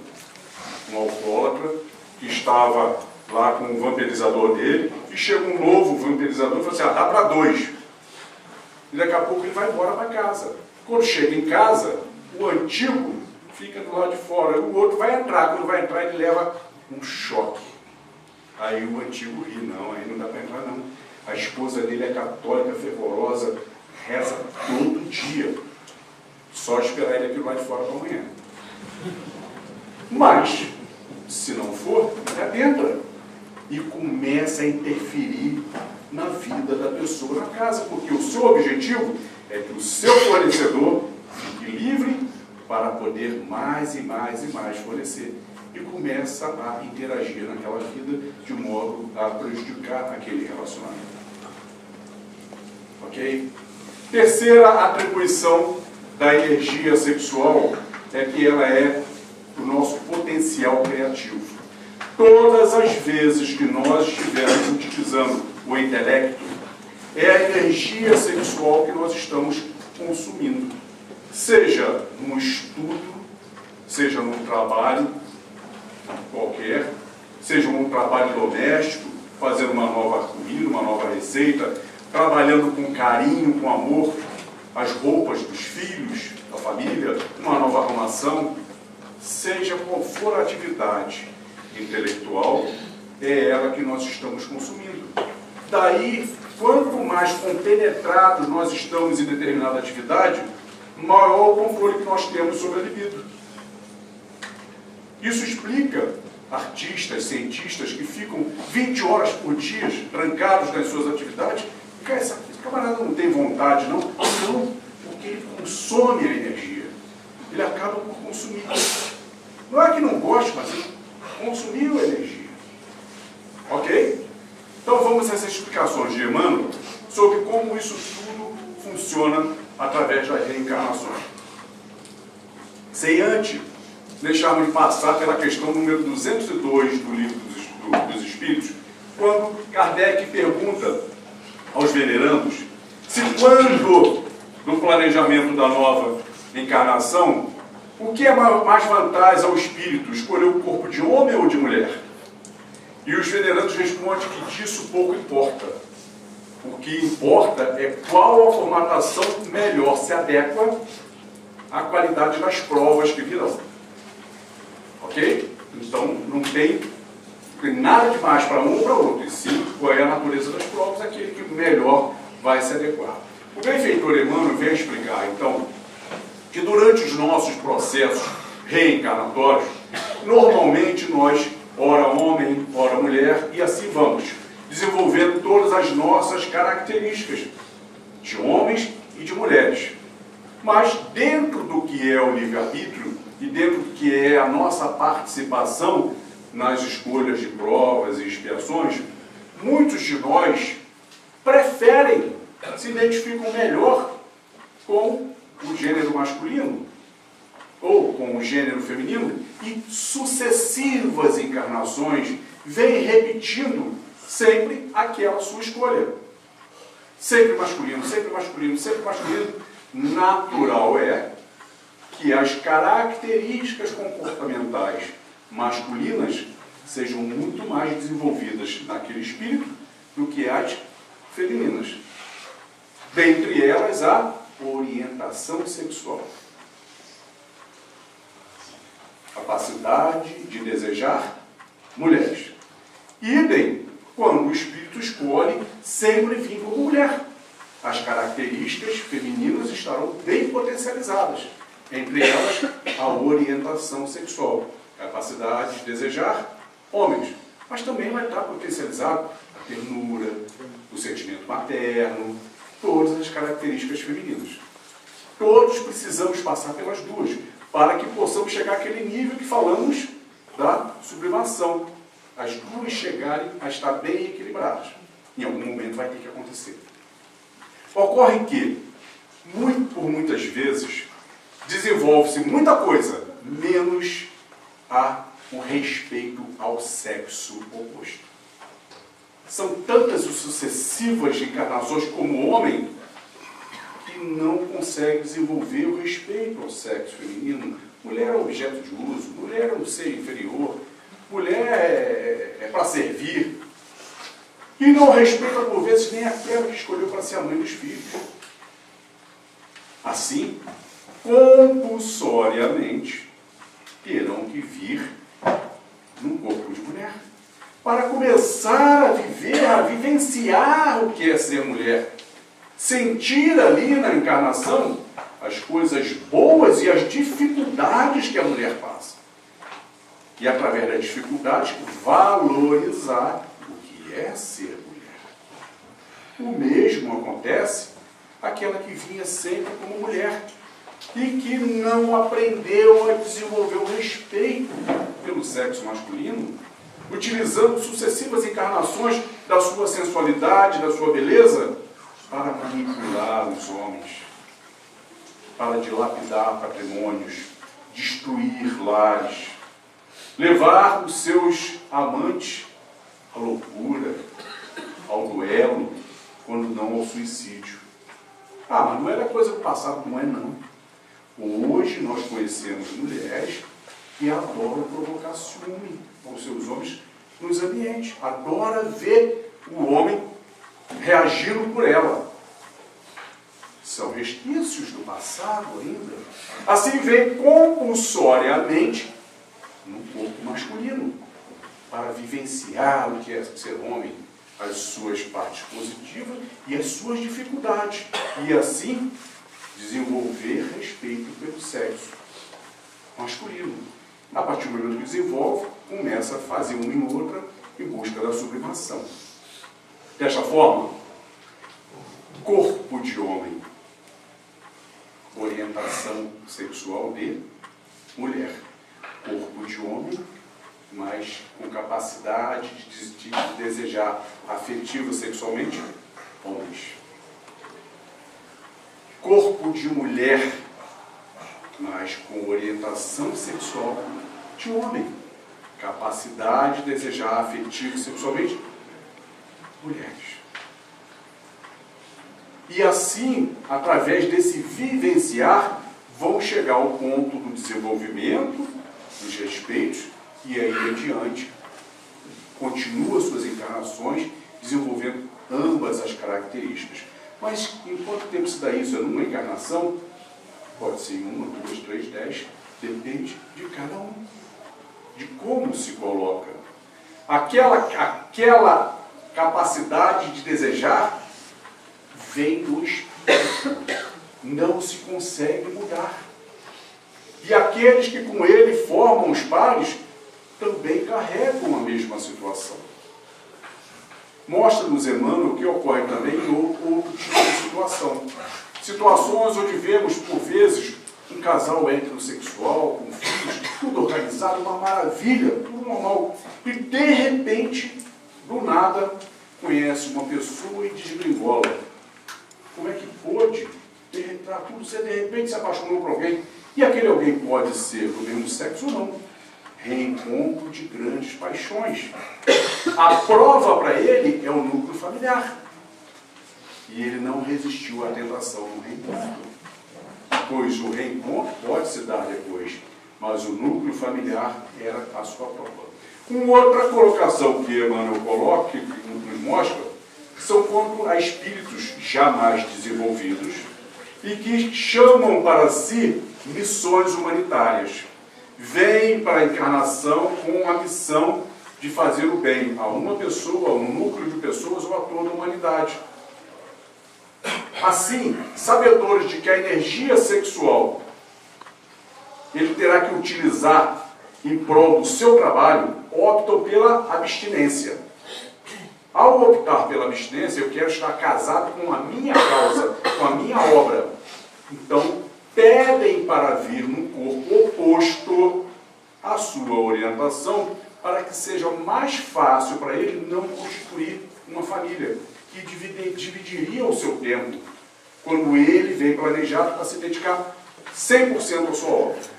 um alcoólatra, que estava lá com o vampirizador dele, e chega um novo vampirizador e fala assim, dá para 2. E daqui a pouco ele vai embora para casa. Quando chega em casa, o antigo fica do lado de fora, o outro vai entrar. Quando vai entrar, ele leva um choque. Aí o antigo ri, não, aí não dá para entrar não. A esposa dele é católica, fervorosa, reza todo dia. Só esperar ele aqui do lado de fora para amanhã. Mas, se não for, ele adentra e começa a interferir na vida da pessoa na casa, porque o seu objetivo é que o seu fornecedor fique livre para poder mais e mais e mais fornecer. E começa a interagir naquela vida de modo a prejudicar aquele relacionamento. Ok? Terceira atribuição da energia sexual é que ela é o nosso potencial criativo. Todas as vezes que nós estivermos utilizando o intelecto, é a energia sexual que nós estamos consumindo. Seja num estudo, seja num trabalho qualquer, seja num trabalho doméstico, fazendo uma nova comida, uma nova receita, trabalhando com carinho, com amor, as roupas dos filhos, da família, uma nova arrumação, seja qual for a atividade intelectual, é ela que nós estamos consumindo. Daí, quanto mais compenetrados nós estamos em determinada atividade, maior o controle que nós temos sobre a libido. Isso explica artistas, cientistas que ficam 20 horas por dia trancados nas suas atividades. Cara, esse camarada não tem vontade, não? Não, porque ele consome a energia. Ele acaba por consumir. Não é que não goste, mas ele consumiu a energia. Ok? Então vamos a essas explicações de Emmanuel sobre como isso tudo funciona através das reencarnações. Sem antes deixarmos de passar pela questão número 202 do Livro dos Espíritos, quando Kardec pergunta aos venerandos se quando, no planejamento da nova encarnação, O que é mais vantagem ao espírito? Escolher o corpo de homem ou de mulher? E os venerandos respondem que disso pouco importa. O que importa é qual a formatação melhor se adequa à qualidade das provas que virão. Ok? Então, não tem nada demais para um ou para outro, e sim qual é a natureza das provas, aquele que melhor vai se adequar. O benfeitor Emmanuel vem explicar, então, que durante os nossos processos reencarnatórios, normalmente nós, ora homem, ora mulher, e assim vamos, desenvolvendo todas as nossas características de homens e de mulheres. Mas dentro do que é o livre-arbítrio e dentro do que é a nossa participação nas escolhas de provas e expiações, muitos de nós preferem, se identificam melhor com o gênero masculino ou com o gênero feminino e sucessivas encarnações vêm repetindo sempre aquela sua escolha. Sempre masculino, sempre masculino, sempre masculino. Natural é que as características comportamentais masculinas sejam muito mais desenvolvidas naquele espírito do que as femininas. Dentre elas, a orientação sexual. Capacidade de desejar mulheres. Idem quando o espírito escolhe sempre vir como mulher. As características femininas estarão bem potencializadas. Entre elas, a orientação sexual. Capacidade de desejar homens. Mas também vai estar potencializado a ternura, o sentimento materno, todas as características femininas. Todos precisamos passar pelas duas, para que possamos chegar àquele nível que falamos da sublimação. As duas chegarem a estar bem equilibradas. Em algum momento vai ter que acontecer. Ocorre que, por muitas vezes, desenvolve-se muita coisa, menos o respeito ao sexo oposto. São tantas as sucessivas encarnações como homem que não consegue desenvolver o respeito ao sexo feminino. Mulher é objeto de uso, mulher é um ser inferior, mulher é para servir. E não respeita, por vezes, nem aquela que escolheu para ser a mãe dos filhos. Assim, compulsoriamente, terão que vir num corpo de mulher, para começar a viver, a vivenciar o que é ser mulher. Sentir ali na encarnação as coisas boas e as dificuldades que a mulher passa. E através das dificuldades, valorizar o que é ser mulher. O mesmo acontece àquela que vinha sempre como mulher e que não aprendeu a desenvolver o respeito pelo sexo masculino, utilizando sucessivas encarnações da sua sensualidade, da sua beleza, para manipular os homens, para dilapidar patrimônios, destruir lares, levar os seus amantes à loucura, ao duelo, quando não ao suicídio. Mas não era coisa do passado, não é não. Hoje nós conhecemos mulheres que adoram provocar ciúme aos seus homens nos ambientes. Adora ver o homem reagindo por ela. São resquícios do passado ainda. Assim vem compulsoriamente no corpo masculino, para vivenciar o que é ser homem, as suas partes positivas e as suas dificuldades. E assim desenvolver respeito pelo sexo masculino. A partir do momento que desenvolve, começa a fazer uma e outra em busca da sublimação. Desta forma, corpo de homem, orientação sexual de mulher. Corpo de homem, mas com capacidade de desejar afetivo sexualmente, homens. Corpo de mulher, mas com orientação sexual de homem. Capacidade de desejar afetivo sexualmente, mulheres. E assim, através desse vivenciar, vão chegar ao ponto do desenvolvimento, dos respeitos, e aí adiante continua suas encarnações desenvolvendo ambas as características. Mas em quanto tempo se dá isso? É numa encarnação? Pode ser em 1, 2, 3, 10, depende de cada um, de como se coloca. Aquela capacidade de desejar vem do espírito, não se consegue mudar. E aqueles que com ele formam os pares também carregam a mesma situação. Mostra-nos Emmanuel que ocorre também em outro tipo de situação. Situações onde vemos, por vezes, um casal heterossexual, com filhos, tudo organizado, uma maravilha, tudo normal. E, de repente, do nada, conhece uma pessoa e desgringola. Como é que pôde? Tudo, você de repente se apaixonou por alguém. E aquele alguém pode ser do mesmo sexo ou não. Reencontro de grandes paixões. A prova para ele é o núcleo familiar. E ele não resistiu à tentação do reencontro. Pois o reencontro pode se dar depois, mas o núcleo familiar era a sua prova. Uma outra colocação que Emmanuel coloca, que nos mostra, são quanto a espíritos jamais desenvolvidos e que chamam para si missões humanitárias. Vêm para a encarnação com a missão de fazer o bem a uma pessoa, a um núcleo de pessoas ou a toda a humanidade. Assim, sabedores de que a energia sexual ele terá que utilizar em prol do seu trabalho, optam pela abstinência. Ao optar pela abstinência, eu quero estar casado com a minha causa, com a minha obra. Então, pedem para vir num corpo oposto à sua orientação, para que seja mais fácil para ele não constituir uma família, que dividiria o seu tempo, quando ele vem planejado para se dedicar 100% à sua obra.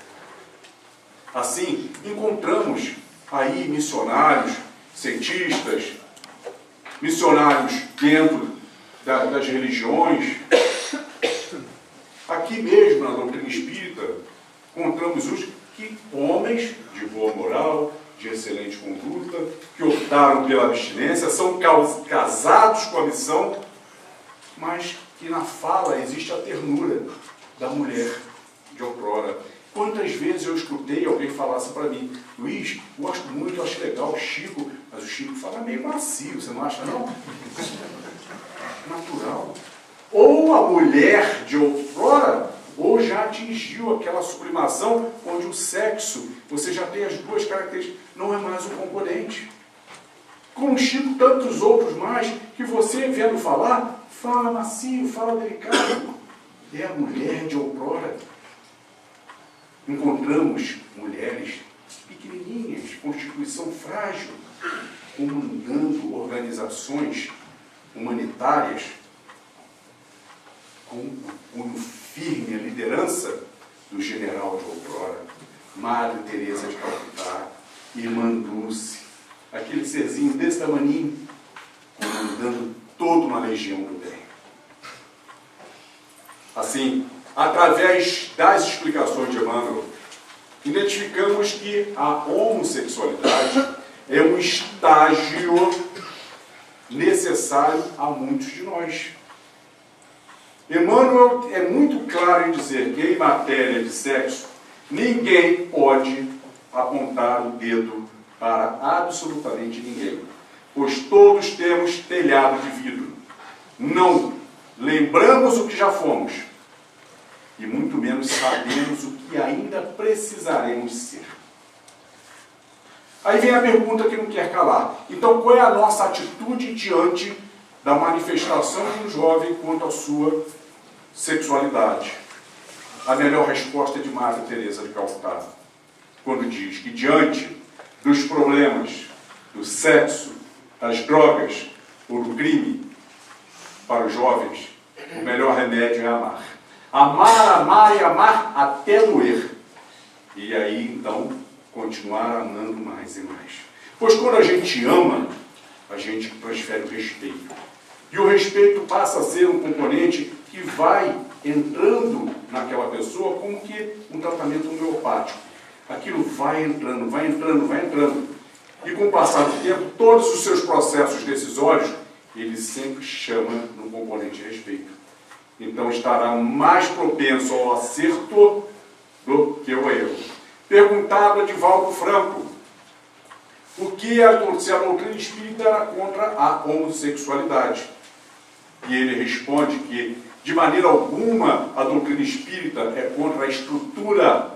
Assim, encontramos aí missionários, cientistas, missionários dentro das religiões. Aqui mesmo, na doutrina espírita, encontramos homens de boa moral, de excelente conduta, que optaram pela abstinência, são casados com a missão, mas que na fala existe a ternura da mulher de outrora. Quantas vezes eu escutei alguém falasse para mim: Luiz, gosto muito, acho legal o Chico, mas o Chico fala meio macio, você não acha não? Natural. Ou a mulher de outrora, ou já atingiu aquela sublimação onde o sexo, você já tem as duas características, não é mais um componente. Com o Chico, tantos outros mais, que você vendo falar, fala macio, fala delicado. É a mulher de outrora. Encontramos mulheres pequenininhas, constituição frágil, comandando organizações humanitárias, com o punho firme, a liderança do general de outrora, Madre Teresa de Calcutá, Irmã Dulce, aquele serzinho desse tamaninho, comandando toda uma legião do bem. Assim, através das explicações de Emmanuel, identificamos que a homossexualidade é um estágio necessário a muitos de nós. Emmanuel é muito claro em dizer que, em matéria de sexo, ninguém pode apontar o dedo para absolutamente ninguém, pois todos temos telhado de vidro. Não lembramos o que já fomos, e muito menos sabemos o que ainda precisaremos ser. Aí vem a pergunta que não quer calar. Então, qual é a nossa atitude diante da manifestação de um jovem quanto à sua sexualidade? A melhor resposta é de Madre Teresa de Calcutá, quando diz que diante dos problemas do sexo, das drogas ou do crime, para os jovens, o melhor remédio é amar. Amar, amar e amar até doer. E aí, então, continuar amando mais e mais. Pois quando a gente ama, a gente transfere o respeito. E o respeito passa a ser um componente que vai entrando naquela pessoa como que um tratamento homeopático. Aquilo vai entrando, vai entrando, vai entrando. E com o passar do tempo, todos os seus processos decisórios, ele sempre chama no componente respeito. Então estará mais propenso ao acerto do que ao erro. Perguntado a Divaldo Franco, o que se a doutrina espírita era contra a homossexualidade? E ele responde que, de maneira alguma, a doutrina espírita é contra a estrutura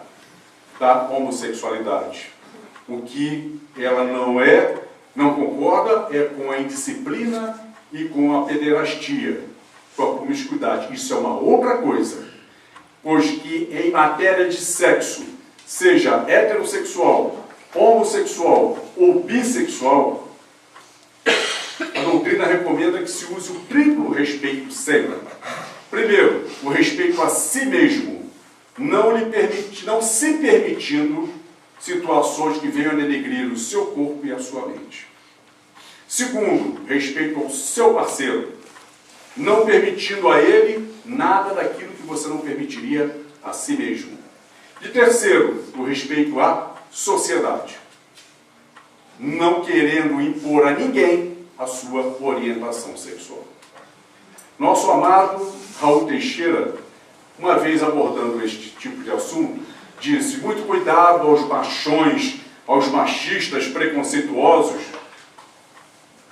da homossexualidade. O que ela não concorda é com a indisciplina e com a pederastia, com a promiscuidade. Isso é uma outra coisa, pois que em matéria de sexo, seja heterossexual, homossexual ou bissexual, a doutrina recomenda que se use o triplo respeito sempre. Primeiro, o respeito a si mesmo, não se permitindo situações que venham a denegrir o seu corpo e a sua mente. Segundo, respeito ao seu parceiro, não permitindo a ele nada daquilo que você não permitiria a si mesmo. E terceiro, o respeito à sociedade, não querendo impor a ninguém a sua orientação sexual. Nosso amado Raul Teixeira, uma vez abordando este tipo de assunto, disse: muito cuidado aos machões, aos machistas preconceituosos,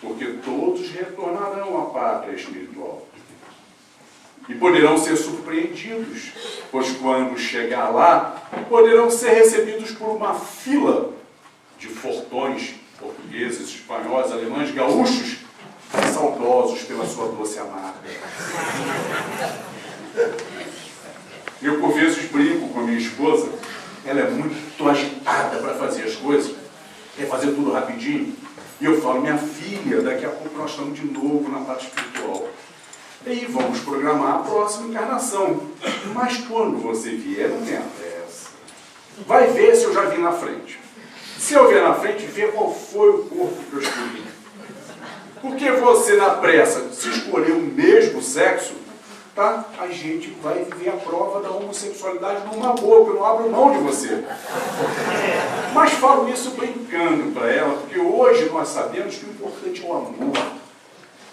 porque todos retornarão à pátria espiritual. E poderão ser surpreendidos, pois quando chegar lá, poderão ser recebidos por uma fila de fortões portugueses, espanhóis, alemães, gaúchos, saudosos pela sua doce amarga. Eu, por vezes, brinco com a minha esposa, ela é muito agitada para fazer as coisas, quer fazer tudo rapidinho, e eu falo: minha filha, daqui a pouco nós estamos de novo na parte espiritual. E aí vamos programar a próxima encarnação. Mas quando você vier, não tenha pressa. Vai ver se eu já vi na frente. Se eu ver na frente, vê qual foi o corpo que eu escolhi. Porque você, na pressa, se escolher o mesmo sexo, tá? A gente vai viver a prova da homossexualidade numa boa, porque eu não abro mão de você. Mas falo isso brincando para ela, porque hoje nós sabemos que o importante é o amor.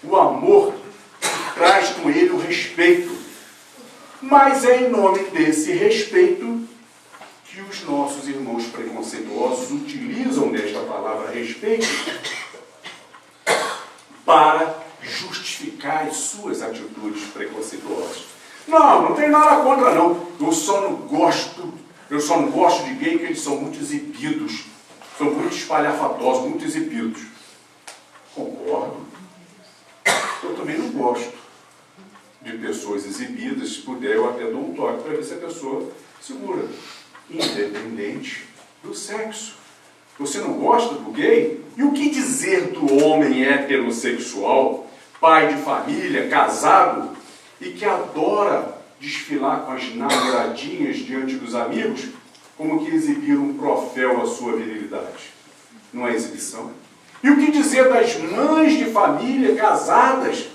O amor traz com ele o respeito. Mas é em nome desse respeito que os nossos irmãos preconceituosos utilizam desta palavra respeito para justificar as suas atitudes preconceituosas. Não tem nada contra, não. Eu só não gosto de gay, porque eles são muito exibidos. São muito espalhafatosos, muito exibidos. Concordo. Eu também não gosto de pessoas exibidas. Se puder, eu até dou um toque para ver se a pessoa segura, independente do sexo. Você não gosta do gay? E o que dizer do homem heterossexual, pai de família, casado, e que adora desfilar com as namoradinhas diante dos amigos, como que exibir um troféu à sua virilidade? Não é exibição? E o que dizer das mães de família casadas,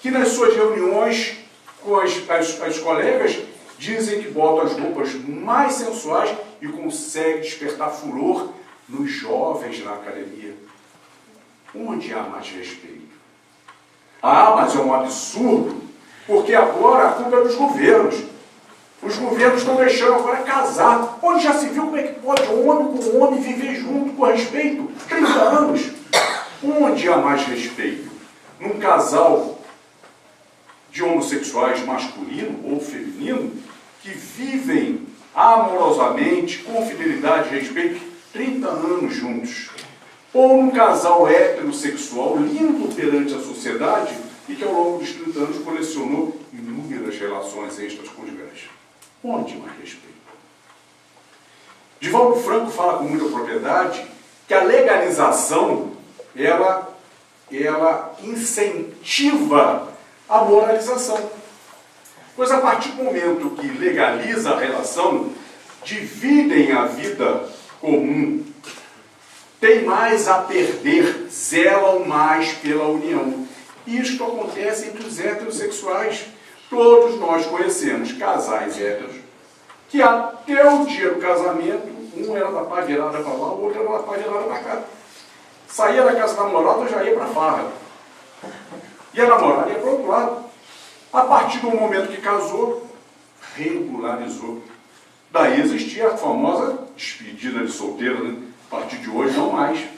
que nas suas reuniões com as colegas dizem que botam as roupas mais sensuais e conseguem despertar furor nos jovens na academia? Onde há mais respeito? Ah, mas é um absurdo, porque agora a culpa é dos governos. Os governos estão deixando agora casar. Onde já se viu como é que pode homem com homem viver junto com respeito? 30 anos. Onde há mais respeito? Num casal de homossexuais masculino ou feminino que vivem amorosamente, com fidelidade e respeito, 30 anos juntos. Ou num casal heterossexual lindo perante a sociedade e que ao longo dos 30 anos colecionou inúmeras relações extraconjugais. Onde mais respeito? Divaldo Franco fala com muita propriedade que a legalização ela incentiva a moralização. Pois a partir do momento que legaliza a relação, dividem a vida comum, tem mais a perder, zelam mais pela união. E isto acontece entre os heterossexuais. Todos nós conhecemos casais héteros que até o dia do casamento, um era da pá virada para lá, o outro era da pá virada para cá. Saía da casa da namorada, já ia para a farra. E a namorada ia para o outro lado. A partir do momento que casou, regularizou. Daí existia a famosa despedida de solteiro, né? A partir de hoje não mais.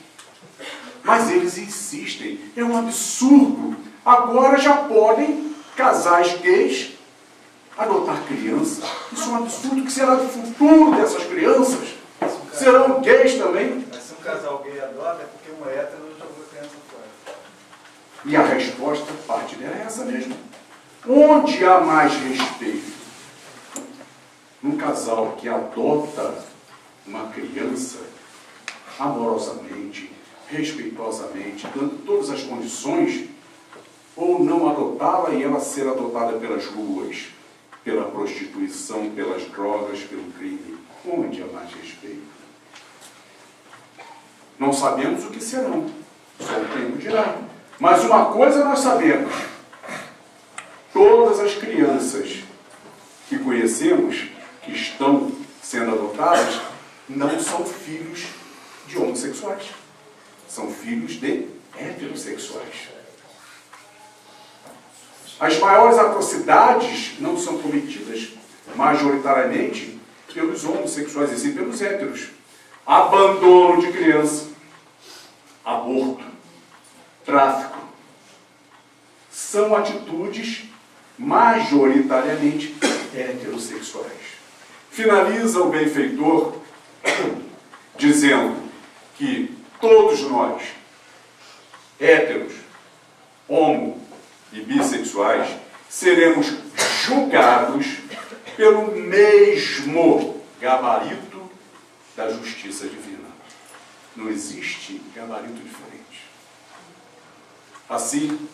Mas eles insistem, é um absurdo. Agora já podem casais gays adotar crianças. Isso é um absurdo. O que será do futuro dessas crianças? Serão gays também? Mas se um casal gay adota, é porque um hétero jogou a criança fora. E a resposta, parte dela é essa mesmo. Onde há mais respeito? Num casal que adota uma criança amorosamente, respeitosamente, dando todas as condições, ou não adotá-la e ela ser adotada pelas ruas, pela prostituição, pelas drogas, pelo crime? Onde há mais respeito? Não sabemos o que serão, só o tempo dirá. Mas uma coisa nós sabemos: todas as crianças que conhecemos, que estão sendo adotadas, não são filhos de homossexuais. São filhos de heterossexuais. As maiores atrocidades não são cometidas majoritariamente pelos homossexuais, e sim pelos héteros. Abandono de criança, aborto, tráfico, são atitudes majoritariamente heterossexuais. Finaliza o benfeitor dizendo que todos nós, héteros, homo e bissexuais, seremos julgados pelo mesmo gabarito da justiça divina. Não existe gabarito diferente. Assim,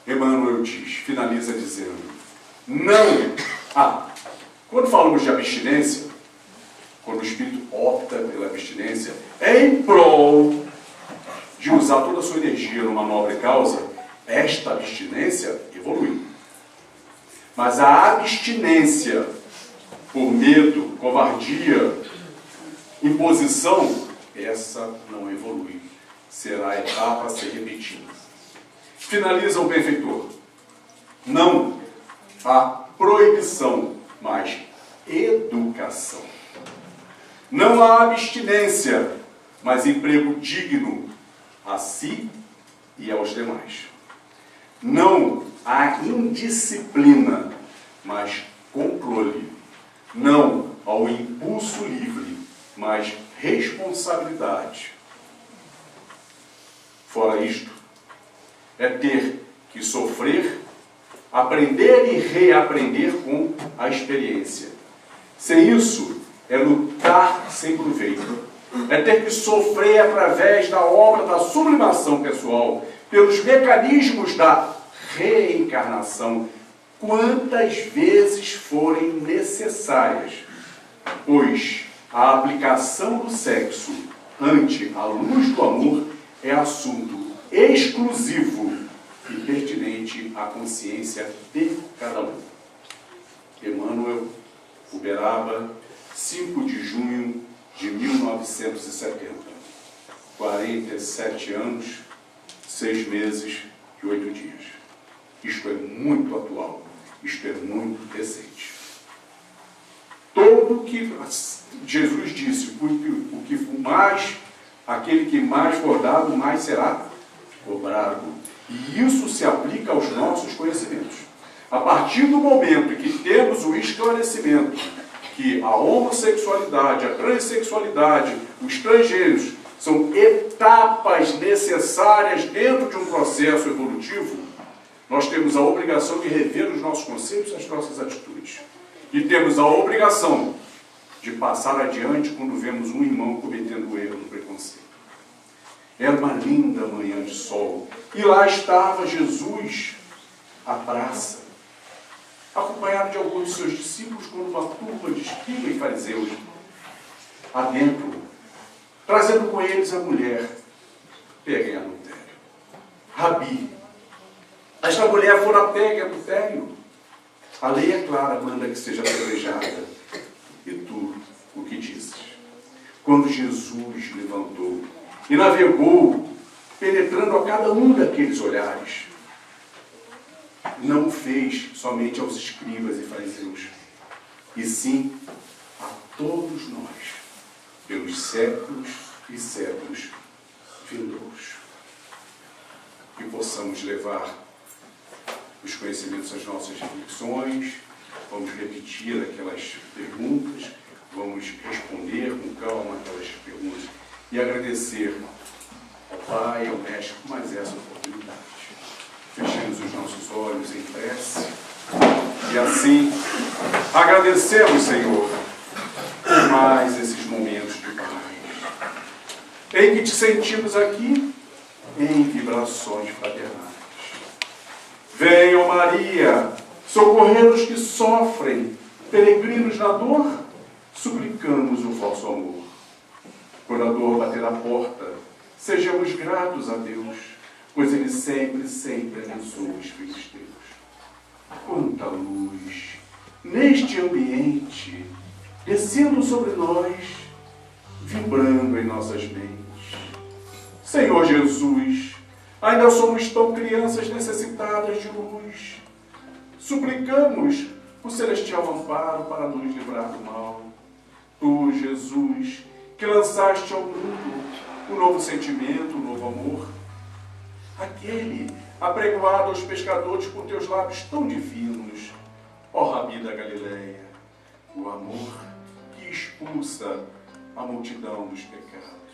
Emmanuel finaliza dizendo: não há. Quando falamos de abstinência, quando o espírito opta pela abstinência, é em prol de usar toda a sua energia numa nobre causa, esta abstinência evolui. Mas a abstinência por medo, covardia, imposição, essa não evolui. Será a etapa a ser repetida. Finaliza o benfeitor: não há proibição, mas educação. Não há abstinência, mas emprego digno a si e aos demais. Não há indisciplina, mas controle. Não ao impulso livre, mas responsabilidade. Fora isto, é ter que sofrer, aprender e reaprender com a experiência. Sem isso, é lutar sem proveito. É ter que sofrer através da obra da sublimação pessoal, pelos mecanismos da reencarnação, quantas vezes forem necessárias, pois a aplicação do sexo ante a luz do amor é assunto exclusivo e pertinente à consciência de cada um. Emmanuel, Uberaba, 5 de junho de 1970. 47 anos, 6 meses e 8 dias. Isto é muito atual, isto é muito recente. Todo o que Jesus disse, o que mais, aquele que mais for dado, mais será cobrado. E isso se aplica aos nossos conhecimentos. A partir do momento em que temos o esclarecimento que a homossexualidade, a transexualidade, os transgêneros são etapas necessárias dentro de um processo evolutivo, nós temos a obrigação de rever os nossos conceitos e as nossas atitudes. E temos a obrigação de passar adiante quando vemos um irmão cometendo o erro do preconceito. Era uma linda manhã de sol, e lá estava Jesus à praça, acompanhado de alguns de seus discípulos, quando uma turma de escribas e fariseus adentro, trazendo com eles a mulher pega em adultério. Rabi, esta mulher fora pega em adultério. A lei é clara, manda que seja apedrejada. E tu, o que dizes? Quando Jesus levantou e navegou, penetrando a cada um daqueles olhares, não o fez somente aos escribas e fariseus, e sim a todos nós, pelos séculos e séculos vindouros. Que possamos levar os conhecimentos às nossas reflexões, vamos repetir aquelas perguntas, vamos responder com calma aquelas perguntas e agradecer ao Pai, ao Mestre, por mais essa oportunidade. Fechemos os nossos olhos em prece e assim agradecemos, Senhor, por mais esses momentos de paz, em que te sentimos aqui em vibrações fraternais. Venham, Maria, socorrer os que sofrem, peregrinos na dor, suplicamos o vosso amor. Quando a dor bater a porta, sejamos gratos a Deus, pois Ele sempre, sempre abençoa os filhos teus. Quanta luz neste ambiente, descendo sobre nós, vibrando em nossas mentes. Senhor Jesus, ainda somos tão crianças necessitadas de luz. Suplicamos o celestial amparo para nos livrar do mal. Tu, Jesus, que lançaste ao mundo um novo sentimento, um novo amor, aquele apregoado aos pescadores por teus lábios tão divinos, ó Rabi da Galileia, o amor que expulsa a multidão dos pecados.